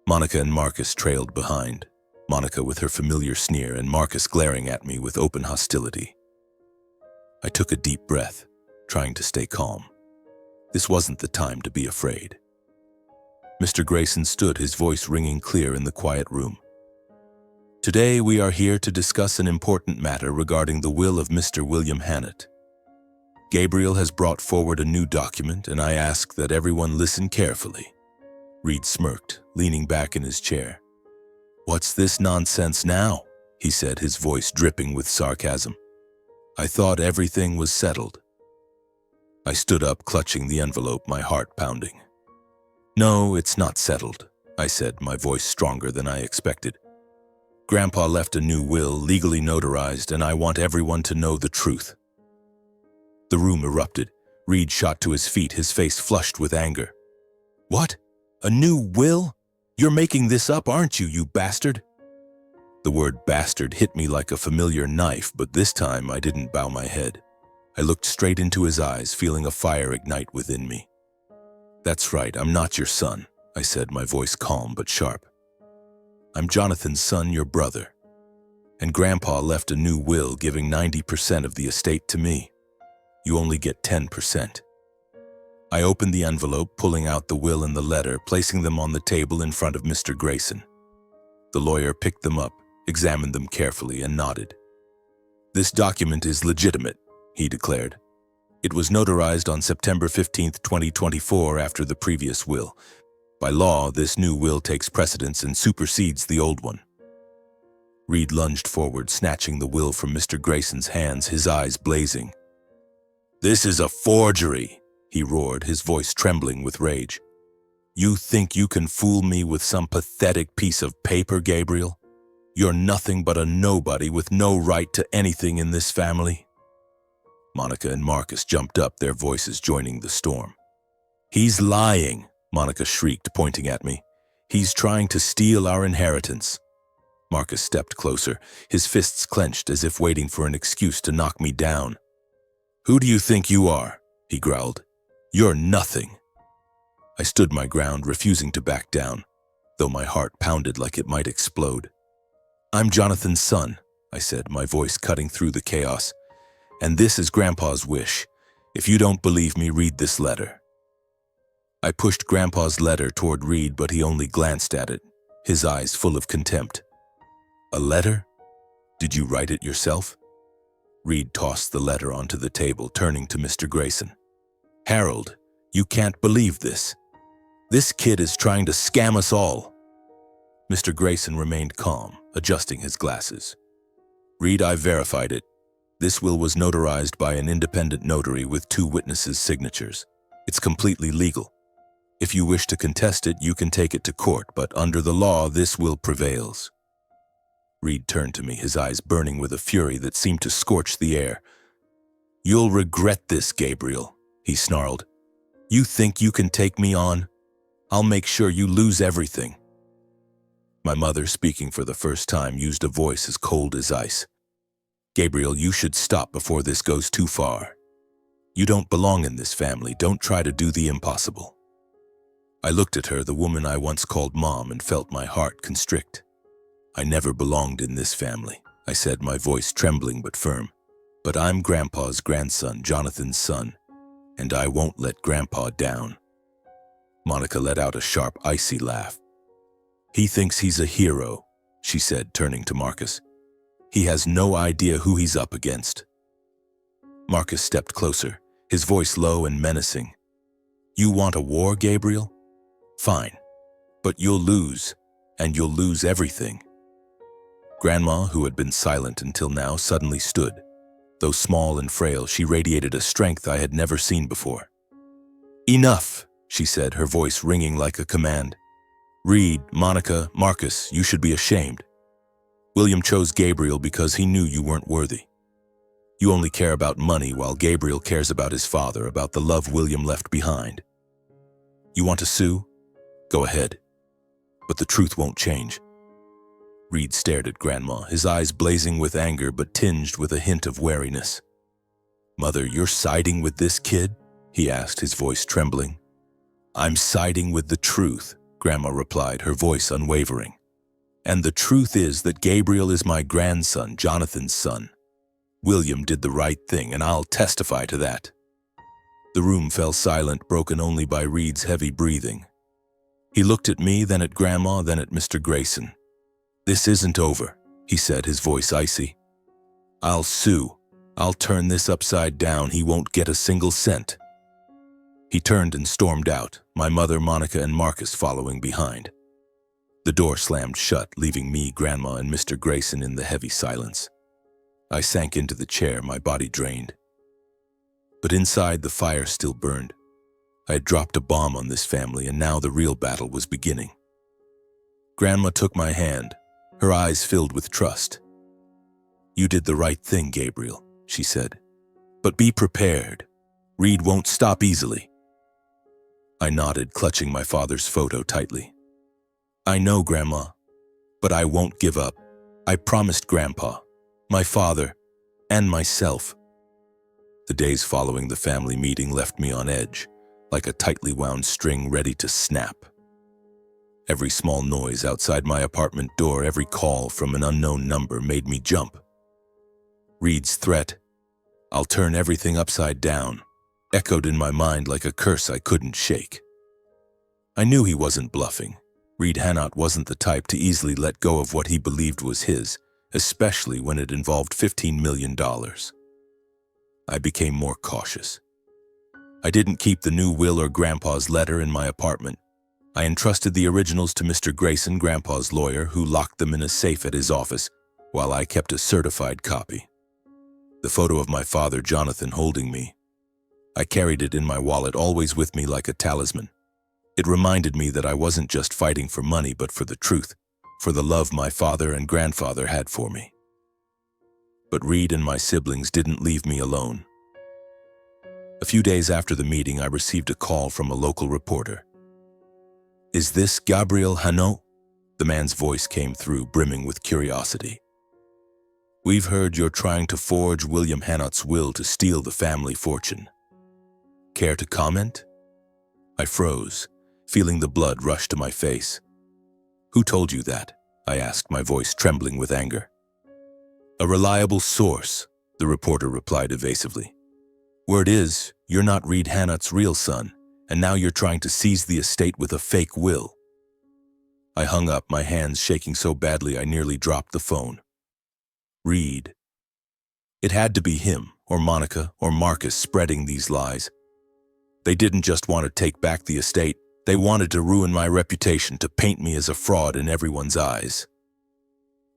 Monica and Marcus trailed behind, Monica with her familiar sneer and Marcus glaring at me with open hostility. I took a deep breath, trying to stay calm. This wasn't the time to be afraid. Mr. Grayson stood, his voice ringing clear in the quiet room. Today we are here to discuss an important matter regarding the will of Mr. William Hannett. Gabriel has brought forward a new document, and I ask that everyone listen carefully. Reed smirked, leaning back in his chair. "What's this nonsense now?" he said, his voice dripping with sarcasm. "I thought everything was settled." I stood up, clutching the envelope, my heart pounding. "No, it's not settled," I said, my voice stronger than I expected. "Grandpa left a new will, legally notarized, and I want everyone to know the truth." The room erupted. Reed shot to his feet, his face flushed with anger. "What? A new will? You're making this up, aren't you, you bastard?" The word bastard hit me like a familiar knife, but this time I didn't bow my head. I looked straight into his eyes, feeling a fire ignite within me. "That's right, I'm not your son," I said, my voice calm but sharp. "I'm Jonathan's son, your brother. And Grandpa left a new will giving 90% of the estate to me. You only get 10%. I opened the envelope, pulling out the will and the letter, placing them on the table in front of Mr. Grayson. The lawyer picked them up, examined them carefully, and nodded. "This document is legitimate," he declared. "It was notarized on September 15th, 2024, after the previous will. By law, this new will takes precedence and supersedes the old one." Reed lunged forward, snatching the will from Mr. Grayson's hands, his eyes blazing. "This is a forgery," he roared, his voice trembling with rage. "You think you can fool me with some pathetic piece of paper, Gabriel? You're nothing but a nobody with no right to anything in this family." Monica and Marcus jumped up, their voices joining the storm. "He's lying," Monica shrieked, pointing at me. "He's trying to steal our inheritance." Marcus stepped closer, his fists clenched as if waiting for an excuse to knock me down. "Who do you think you are?" he growled. "You're nothing." I stood my ground, refusing to back down, though my heart pounded like it might explode. "I'm Jonathan's son," I said, my voice cutting through the chaos. "And this is Grandpa's wish. If you don't believe me, read this letter." I pushed Grandpa's letter toward Reed, but he only glanced at it, his eyes full of contempt. "A letter? Did you write it yourself?" Reed tossed the letter onto the table, turning to Mr. Grayson. "Harold, you can't believe this. This kid is trying to scam us all." Mr. Grayson remained calm, adjusting his glasses. "Reed, I verified it. This will was notarized by an independent notary with 2 witnesses' signatures. It's completely legal. If you wish to contest it, you can take it to court, but under the law, this will prevails." Reed turned to me, his eyes burning with a fury that seemed to scorch the air. "You'll regret this, Gabriel," he snarled. "You think you can take me on? I'll make sure you lose everything." My mother, speaking for the first time, used a voice as cold as ice. "Gabriel, you should stop before this goes too far. You don't belong in this family. Don't try to do the impossible." I looked at her, the woman I once called Mom, and felt my heart constrict. "I never belonged in this family," I said, my voice trembling but firm. "But I'm Grandpa's grandson, Jonathan's son, and I won't let Grandpa down." Monica let out a sharp, icy laugh. "He thinks he's a hero," she said, turning to Marcus. "He has no idea who he's up against." Marcus stepped closer, his voice low and menacing. "You want a war, Gabriel? Fine, but you'll lose, and you'll lose everything." Grandma, who had been silent until now, suddenly stood. Though small and frail, she radiated a strength I had never seen before. "Enough," she said, her voice ringing like a command. "Reed, Monica, Marcus, you should be ashamed. William chose Gabriel because he knew you weren't worthy. You only care about money, while Gabriel cares about his father, about the love William left behind. You want to sue? Go ahead. But the truth won't change." Reed stared at Grandma, his eyes blazing with anger but tinged with a hint of wariness. "Mother, you're siding with this kid?" he asked, his voice trembling. "I'm siding with the truth," Grandma replied, her voice unwavering. "And the truth is that Gabriel is my grandson, Jonathan's son. William did the right thing, and I'll testify to that." The room fell silent, broken only by Reed's heavy breathing. He looked at me, then at Grandma, then at Mr. Grayson. "This isn't over," he said, his voice icy. "I'll sue. I'll turn this upside down. He won't get a single cent." He turned and stormed out, my mother, Monica, and Marcus following behind. The door slammed shut, leaving me, Grandma, and Mr. Grayson in the heavy silence. I sank into the chair, my body drained. But inside, the fire still burned. I had dropped a bomb on this family, and now the real battle was beginning. Grandma took my hand, her eyes filled with trust. "You did the right thing, Gabriel," she said. "But be prepared. Reed won't stop easily." I nodded, clutching my father's photo tightly. "I know, Grandma, but I won't give up. I promised Grandpa, my father, and myself." The days following the family meeting left me on edge, like a tightly wound string ready to snap. Every small noise outside my apartment door, every call from an unknown number made me jump. Reed's threat, "I'll turn everything upside down," echoed in my mind like a curse I couldn't shake. I knew he wasn't bluffing. Reed Hannot wasn't the type to easily let go of what he believed was his, especially when it involved $15 million. I became more cautious. I didn't keep the new will or Grandpa's letter in my apartment. I entrusted the originals to Mr. Grayson, Grandpa's lawyer, who locked them in a safe at his office, while I kept a certified copy. The photo of my father, Jonathan, holding me. I carried it in my wallet, always with me like a talisman. It reminded me that I wasn't just fighting for money, but for the truth, for the love my father and grandfather had for me. But Reed and my siblings didn't leave me alone. A few days after the meeting, I received a call from a local reporter. "Is this Gabriel Hannot?" The man's voice came through, brimming with curiosity. "We've heard you're trying to forge William Hannot's will to steal the family fortune. Care to comment?" I froze, feeling the blood rush to my face. "Who told you that?" I asked, my voice trembling with anger. "A reliable source," the reporter replied evasively. "Word is, you're not Reed Hannot's real son, and now you're trying to seize the estate with a fake will." I hung up, my hands shaking so badly I nearly dropped the phone. Reed. It had to be him, or Monica, or Marcus spreading these lies. They didn't just want to take back the estate, they wanted to ruin my reputation, to paint me as a fraud in everyone's eyes.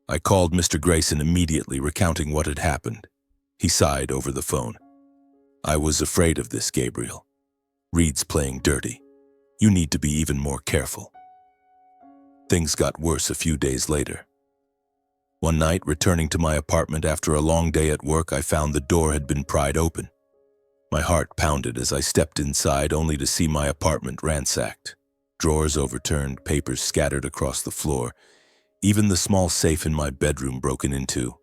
I called Mr. Grayson immediately, recounting what had happened. He sighed over the phone. "I was afraid of this, Gabriel. Reed's playing dirty. You need to be even more careful." Things got worse a few days later. One night, returning to my apartment after a long day at work, I found the door had been pried open. My heart pounded as I stepped inside, only to see my apartment ransacked. Drawers overturned, papers scattered across the floor, even the small safe in my bedroom broken into.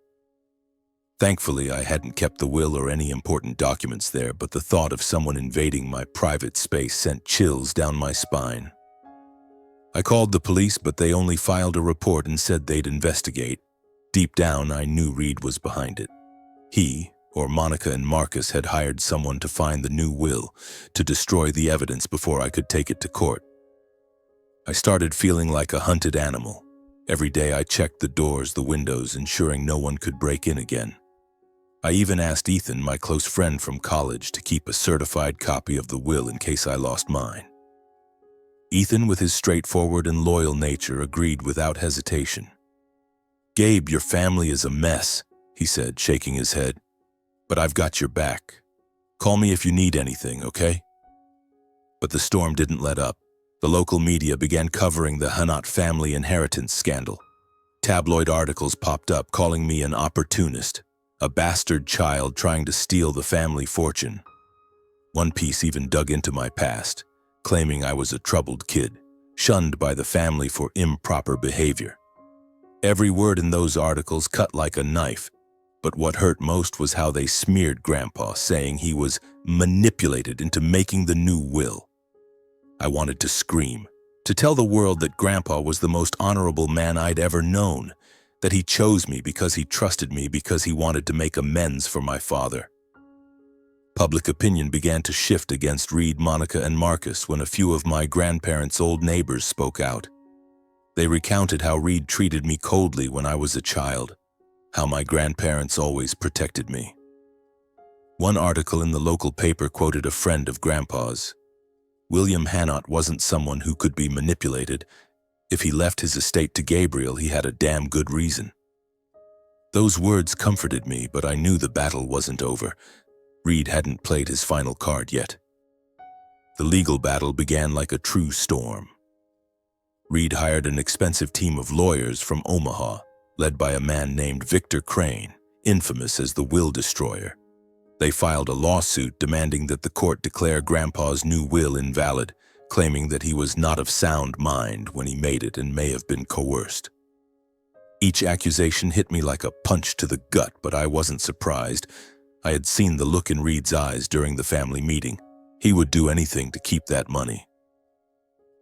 Thankfully, I hadn't kept the will or any important documents there, but the thought of someone invading my private space sent chills down my spine. I called the police, but they only filed a report and said they'd investigate. Deep down, I knew Reed was behind it. He, or Monica and Marcus, had hired someone to find the new will, to destroy the evidence before I could take it to court. I started feeling like a hunted animal. Every day I checked the doors, the windows, ensuring no one could break in again. I even asked Ethan, my close friend from college, to keep a certified copy of the will in case I lost mine. Ethan, with his straightforward and loyal nature, agreed without hesitation. "Gabe, your family is a mess," he said, shaking his head. "But I've got your back. Call me if you need anything, okay?" But the storm didn't let up. The local media began covering the Hannot family inheritance scandal. Tabloid articles popped up calling me an opportunist, a bastard child trying to steal the family fortune. One piece even dug into my past, claiming I was a troubled kid, shunned by the family for improper behavior. Every word in those articles cut like a knife, but what hurt most was how they smeared Grandpa, saying he was manipulated into making the new will. I wanted to scream, To tell the world that Grandpa was the most honorable man I'd ever known, that he chose me because he trusted me, because he wanted to make amends for my father. Public opinion began to shift against Reed, Monica, and Marcus when a few of my grandparents' old neighbors spoke out. They recounted how Reed treated me coldly when I was a child, how my grandparents always protected me. One article in the local paper quoted a friend of Grandpa's. William Hannott wasn't someone who could be manipulated. If he left his estate to Gabriel, he had a damn good reason. Those words comforted me, but I knew the battle wasn't over. Reed hadn't played his final card yet. The legal battle began like a true storm. Reed hired an expensive team of lawyers from Omaha, led by a man named Victor Crane, infamous as the Will Destroyer. They filed a lawsuit demanding that the court declare Grandpa's new will invalid, claiming that he was not of sound mind when he made it and may have been coerced. Each accusation hit me like a punch to the gut, but I wasn't surprised. I had seen the look in Reed's eyes during the family meeting. He would do anything to keep that money.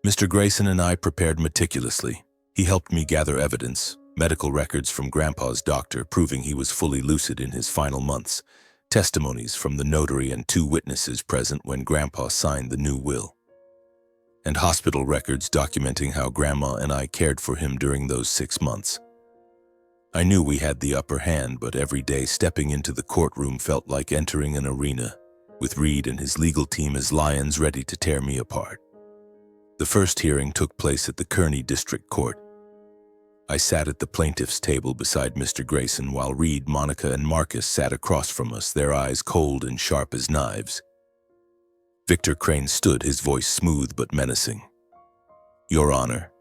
Mr. Grayson and I prepared meticulously. He helped me gather evidence, medical records from Grandpa's doctor proving he was fully lucid in his final months, testimonies from the notary and 2 witnesses present when Grandpa signed the new will, and hospital records documenting how Grandma and I cared for him during those 6 months. I knew we had the upper hand, but every day stepping into the courtroom felt like entering an arena, with Reed and his legal team as lions ready to tear me apart. The first hearing took place at the Kearney District Court. I sat at the plaintiff's table beside Mr. Grayson while Reed, Monica, and Marcus sat across from us, their eyes cold and sharp as knives. Victor Crane stood, his voice smooth but menacing. "Your Honor,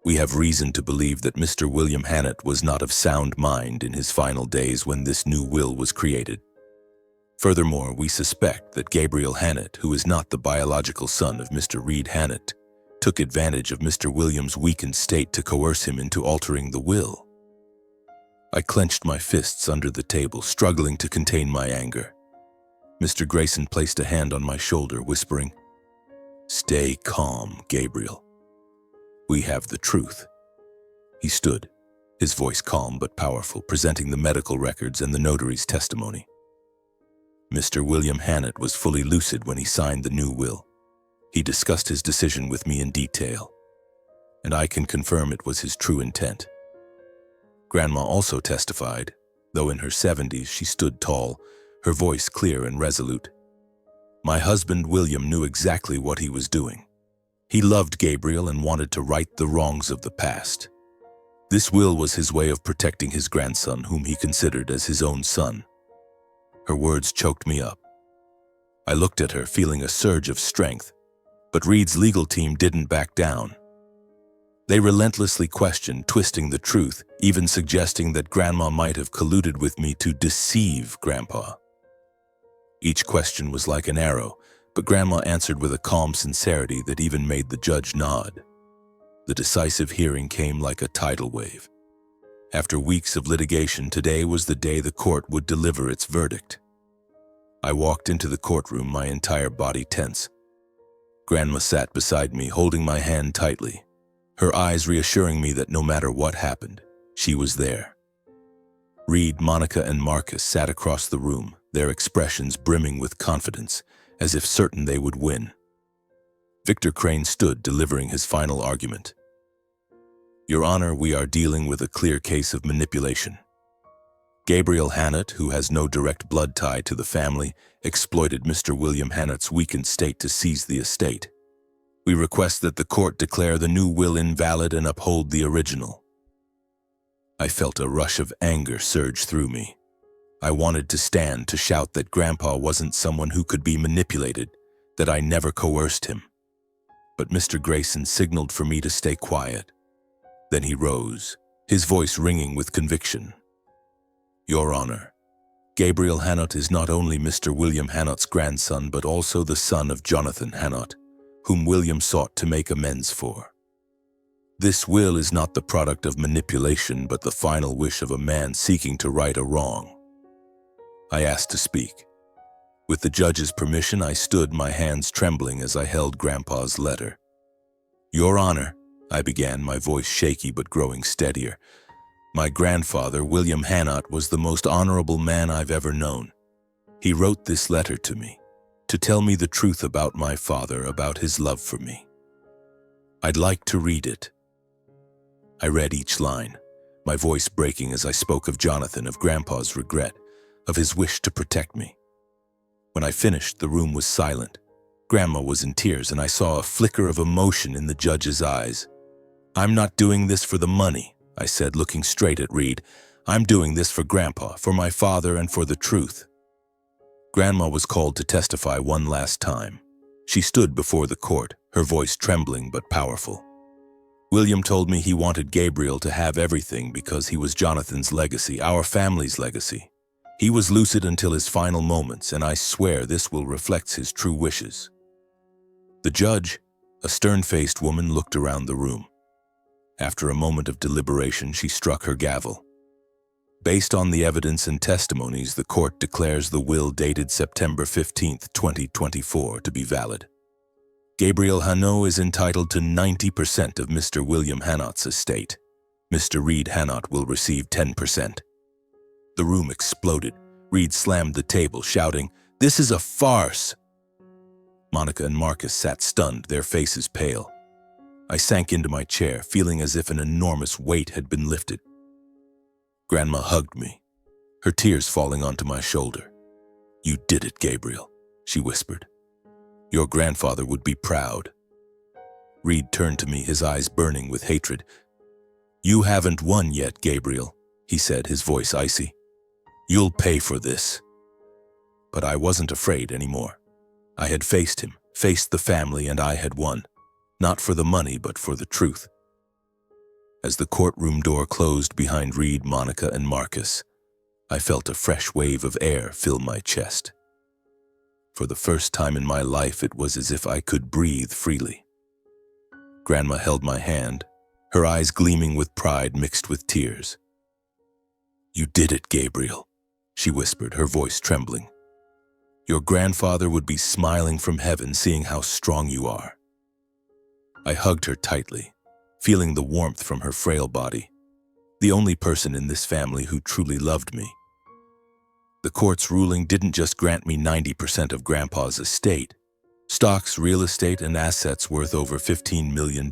we have reason to believe that Mr. William Hannott was not of sound mind in his final days when this new will was created. Furthermore, we suspect that Gabriel Hannott, who is not the biological son of Mr. Reed Hannott, took advantage of Mr. William's weakened state to coerce him into altering the will." I clenched my fists under the table, struggling to contain my anger. Mr. Grayson placed a hand on my shoulder, whispering, "Stay calm, Gabriel. We have the truth." He stood, his voice calm but powerful, presenting the medical records and the notary's testimony. Mr. William Hannott was fully lucid when he signed the new will. He discussed his decision with me in detail, and I can confirm it was his true intent. Grandma also testified. Though in her 70s, she stood tall, her voice clear and resolute. "My husband William knew exactly what he was doing. He loved Gabriel and wanted to right the wrongs of the past. This will was his way of protecting his grandson, whom he considered as his own son." Her words choked me up. I looked at her, feeling a surge of strength, but Reed's legal team didn't back down. They relentlessly questioned, twisting the truth, even suggesting that Grandma might have colluded with me to deceive Grandpa. Each question was like an arrow, but Grandma answered with a calm sincerity that even made the judge nod. The decisive hearing came like a tidal wave. After weeks of litigation, today was the day the court would deliver its verdict. I walked into the courtroom, my entire body tense. Grandma sat beside me, holding my hand tightly, her eyes reassuring me that no matter what happened, she was there. Reed, Monica, and Marcus sat across the room, their expressions brimming with confidence, as if certain they would win. Victor Crane stood, delivering his final argument. "Your Honor, we are dealing with a clear case of manipulation. Gabriel Hannott, who has no direct blood tie to the family, exploited Mr. William Hannott's weakened state to seize the estate. We request that the court declare the new will invalid and uphold the original." I felt a rush of anger surge through me. I wanted to stand, to shout that Grandpa wasn't someone who could be manipulated, that I never coerced him. But Mr. Grayson signaled for me to stay quiet. Then he rose, his voice ringing with conviction. "Your Honor, Gabriel Hannott is not only Mr. William Hannott's grandson, but also the son of Jonathan Hannott, whom William sought to make amends for. This will is not the product of manipulation, but the final wish of a man seeking to right a wrong." I asked to speak. With the judge's permission, I stood, my hands trembling as I held Grandpa's letter. Your Honor, I began, my voice shaky but growing steadier. My grandfather, William Hannott, was the most honorable man I've ever known. He wrote this letter to me, to tell me the truth about my father, about his love for me. I'd like to read it. I read each line, my voice breaking as I spoke of Jonathan, of Grandpa's regret, of his wish to protect me. When I finished, the room was silent. Grandma was in tears, and I saw a flicker of emotion in the judge's eyes. "I'm not doing this for the money," I said, looking straight at Reed. "I'm doing this for Grandpa, for my father, and for the truth." Grandma was called to testify one last time. She stood before the court, her voice trembling but powerful. "William told me he wanted Gabriel to have everything because he was Jonathan's legacy, our family's legacy. He was lucid until his final moments, and I swear this will reflect his true wishes." The judge, a stern-faced woman, looked around the room. After a moment of deliberation, she struck her gavel. "Based on the evidence and testimonies, the court declares the will dated September 15th, 2024 to be valid. Gabriel Hannott is entitled to 90% of Mr. William Hannott's estate. Mr. Reed Hannott will receive 10%. The room exploded. Reed slammed the table, shouting, "This is a farce!" Monica and Marcus sat stunned, their faces pale. I sank into my chair, feeling as if an enormous weight had been lifted. Grandma hugged me, her tears falling onto my shoulder. "You did it, Gabriel," she whispered. "Your grandfather would be proud." Reed turned to me, his eyes burning with hatred. "You haven't won yet, Gabriel," he said, his voice icy. "You'll pay for this." But I wasn't afraid anymore. I had faced him, faced the family, and I had won. Not for the money, but for the truth. As the courtroom door closed behind Reed, Monica, and Marcus, I felt a fresh wave of air fill my chest. For the first time in my life, it was as if I could breathe freely. Grandma held my hand, her eyes gleaming with pride mixed with tears. "You did it, Gabriel," she whispered, her voice trembling. "Your grandfather would be smiling from heaven seeing how strong you are." I hugged her tightly, feeling the warmth from her frail body, the only person in this family who truly loved me. The court's ruling didn't just grant me 90% of Grandpa's estate, stocks, real estate, and assets worth over $15 million.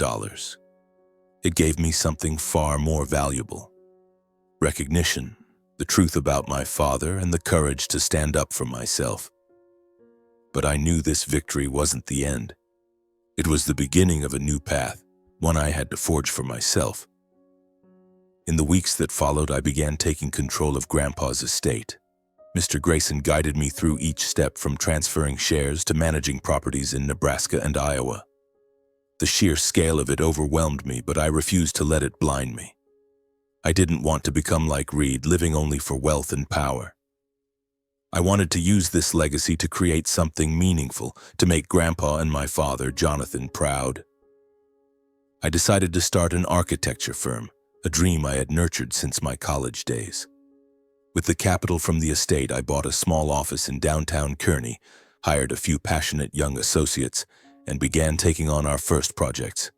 It gave me something far more valuable: recognition, the truth about my father, and the courage to stand up for myself. But I knew this victory wasn't the end. It was the beginning of a new path, one I had to forge for myself. In the weeks that followed, I began taking control of Grandpa's estate. Mr. Grayson guided me through each step, from transferring shares to managing properties in Nebraska and Iowa. The sheer scale of it overwhelmed me, but I refused to let it blind me. I didn't want to become like Reed, living only for wealth and power. I wanted to use this legacy to create something meaningful, to make Grandpa and my father, Jonathan, proud. I decided to start an architecture firm, a dream I had nurtured since my college days. With the capital from the estate, I bought a small office in downtown Kearney, hired a few passionate young associates, and began taking on our first projects.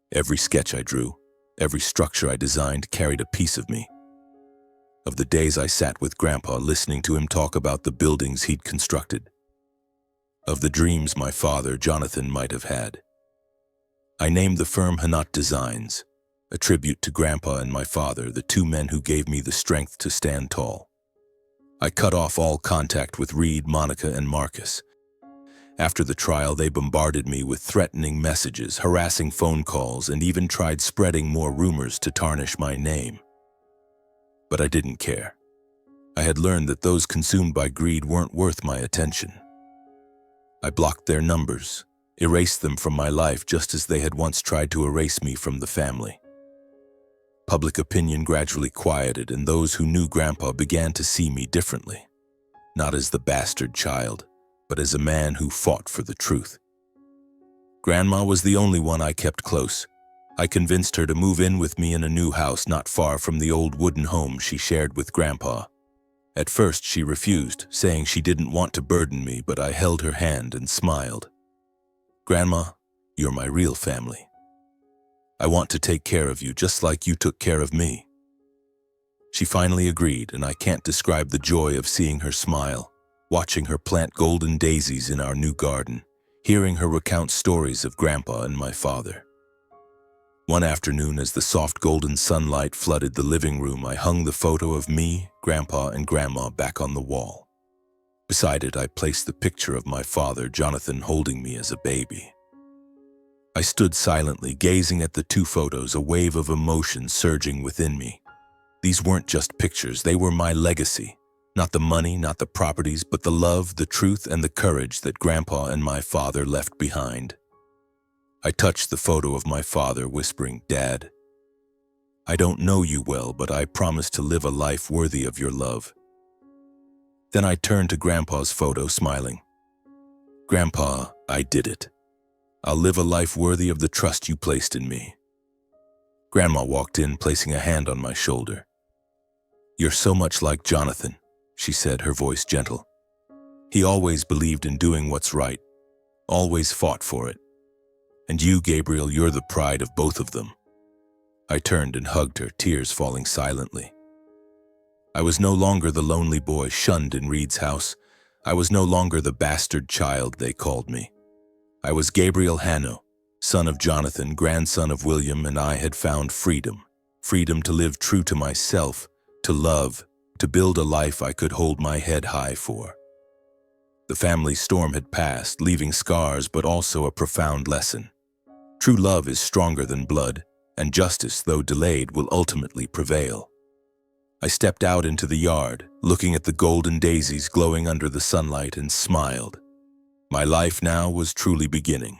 Every sketch I drew, every structure I designed carried a piece of me. Of the days I sat with Grandpa listening to him talk about the buildings he'd constructed. Of the dreams my father, Jonathan, might have had. I named the firm Hannott Designs, a tribute to Grandpa and my father, the two men who gave me the strength to stand tall. I cut off all contact with Reed, Monica, and Marcus. After the trial, they bombarded me with threatening messages, harassing phone calls, and even tried spreading more rumors to tarnish my name. But I didn't care. I had learned that those consumed by greed weren't worth my attention. I blocked their numbers, erased them from my life, just as they had once tried to erase me from the family. Public opinion gradually quieted, and those who knew Grandpa began to see me differently. Not as the bastard child, but as a man who fought for the truth. Grandma was the only one I kept close. I convinced her to move in with me in a new house not far from the old wooden home she shared with Grandpa. At first she refused, saying she didn't want to burden me, but I held her hand and smiled. "Grandma, You're my real family. I want to take care of you just like you took care of me." She finally agreed, and I can't describe the joy of seeing her smile, watching her plant golden daisies in our new garden, hearing her recount stories of Grandpa and my father. One afternoon, as the soft golden sunlight flooded the living room, I hung the photo of me, Grandpa, and Grandma back on the wall. Beside it, I placed the picture of my father, Jonathan, holding me as a baby. I stood silently, gazing at the two photos, a wave of emotion surging within me. These weren't just pictures, they were my legacy. Not the money, not the properties, but the love, the truth, and the courage that Grandpa and my father left behind. I touched the photo of my father, whispering, "Dad, I don't know you well, but I promise to live a life worthy of your love." Then I turned to Grandpa's photo, smiling. "Grandpa, I did it. I'll live a life worthy of the trust you placed in me." Grandma walked in, placing a hand on my shoulder. "You're so much like Jonathan," she said, her voice gentle. "He always believed in doing what's right, always fought for it. And you, Gabriel, you're the pride of both of them." I turned and hugged her, tears falling silently. I was no longer the lonely boy shunned in Reed's house. I was no longer the bastard child they called me. I was Gabriel Hanno, son of Jonathan, grandson of William, and I had found freedom. Freedom to live true to myself, to love, to build a life I could hold my head high for. The family storm had passed, leaving scars but also a profound lesson. True love is stronger than blood, and justice, though delayed, will ultimately prevail. I stepped out into the yard, looking at the golden daisies glowing under the sunlight, and smiled. My life now was truly beginning.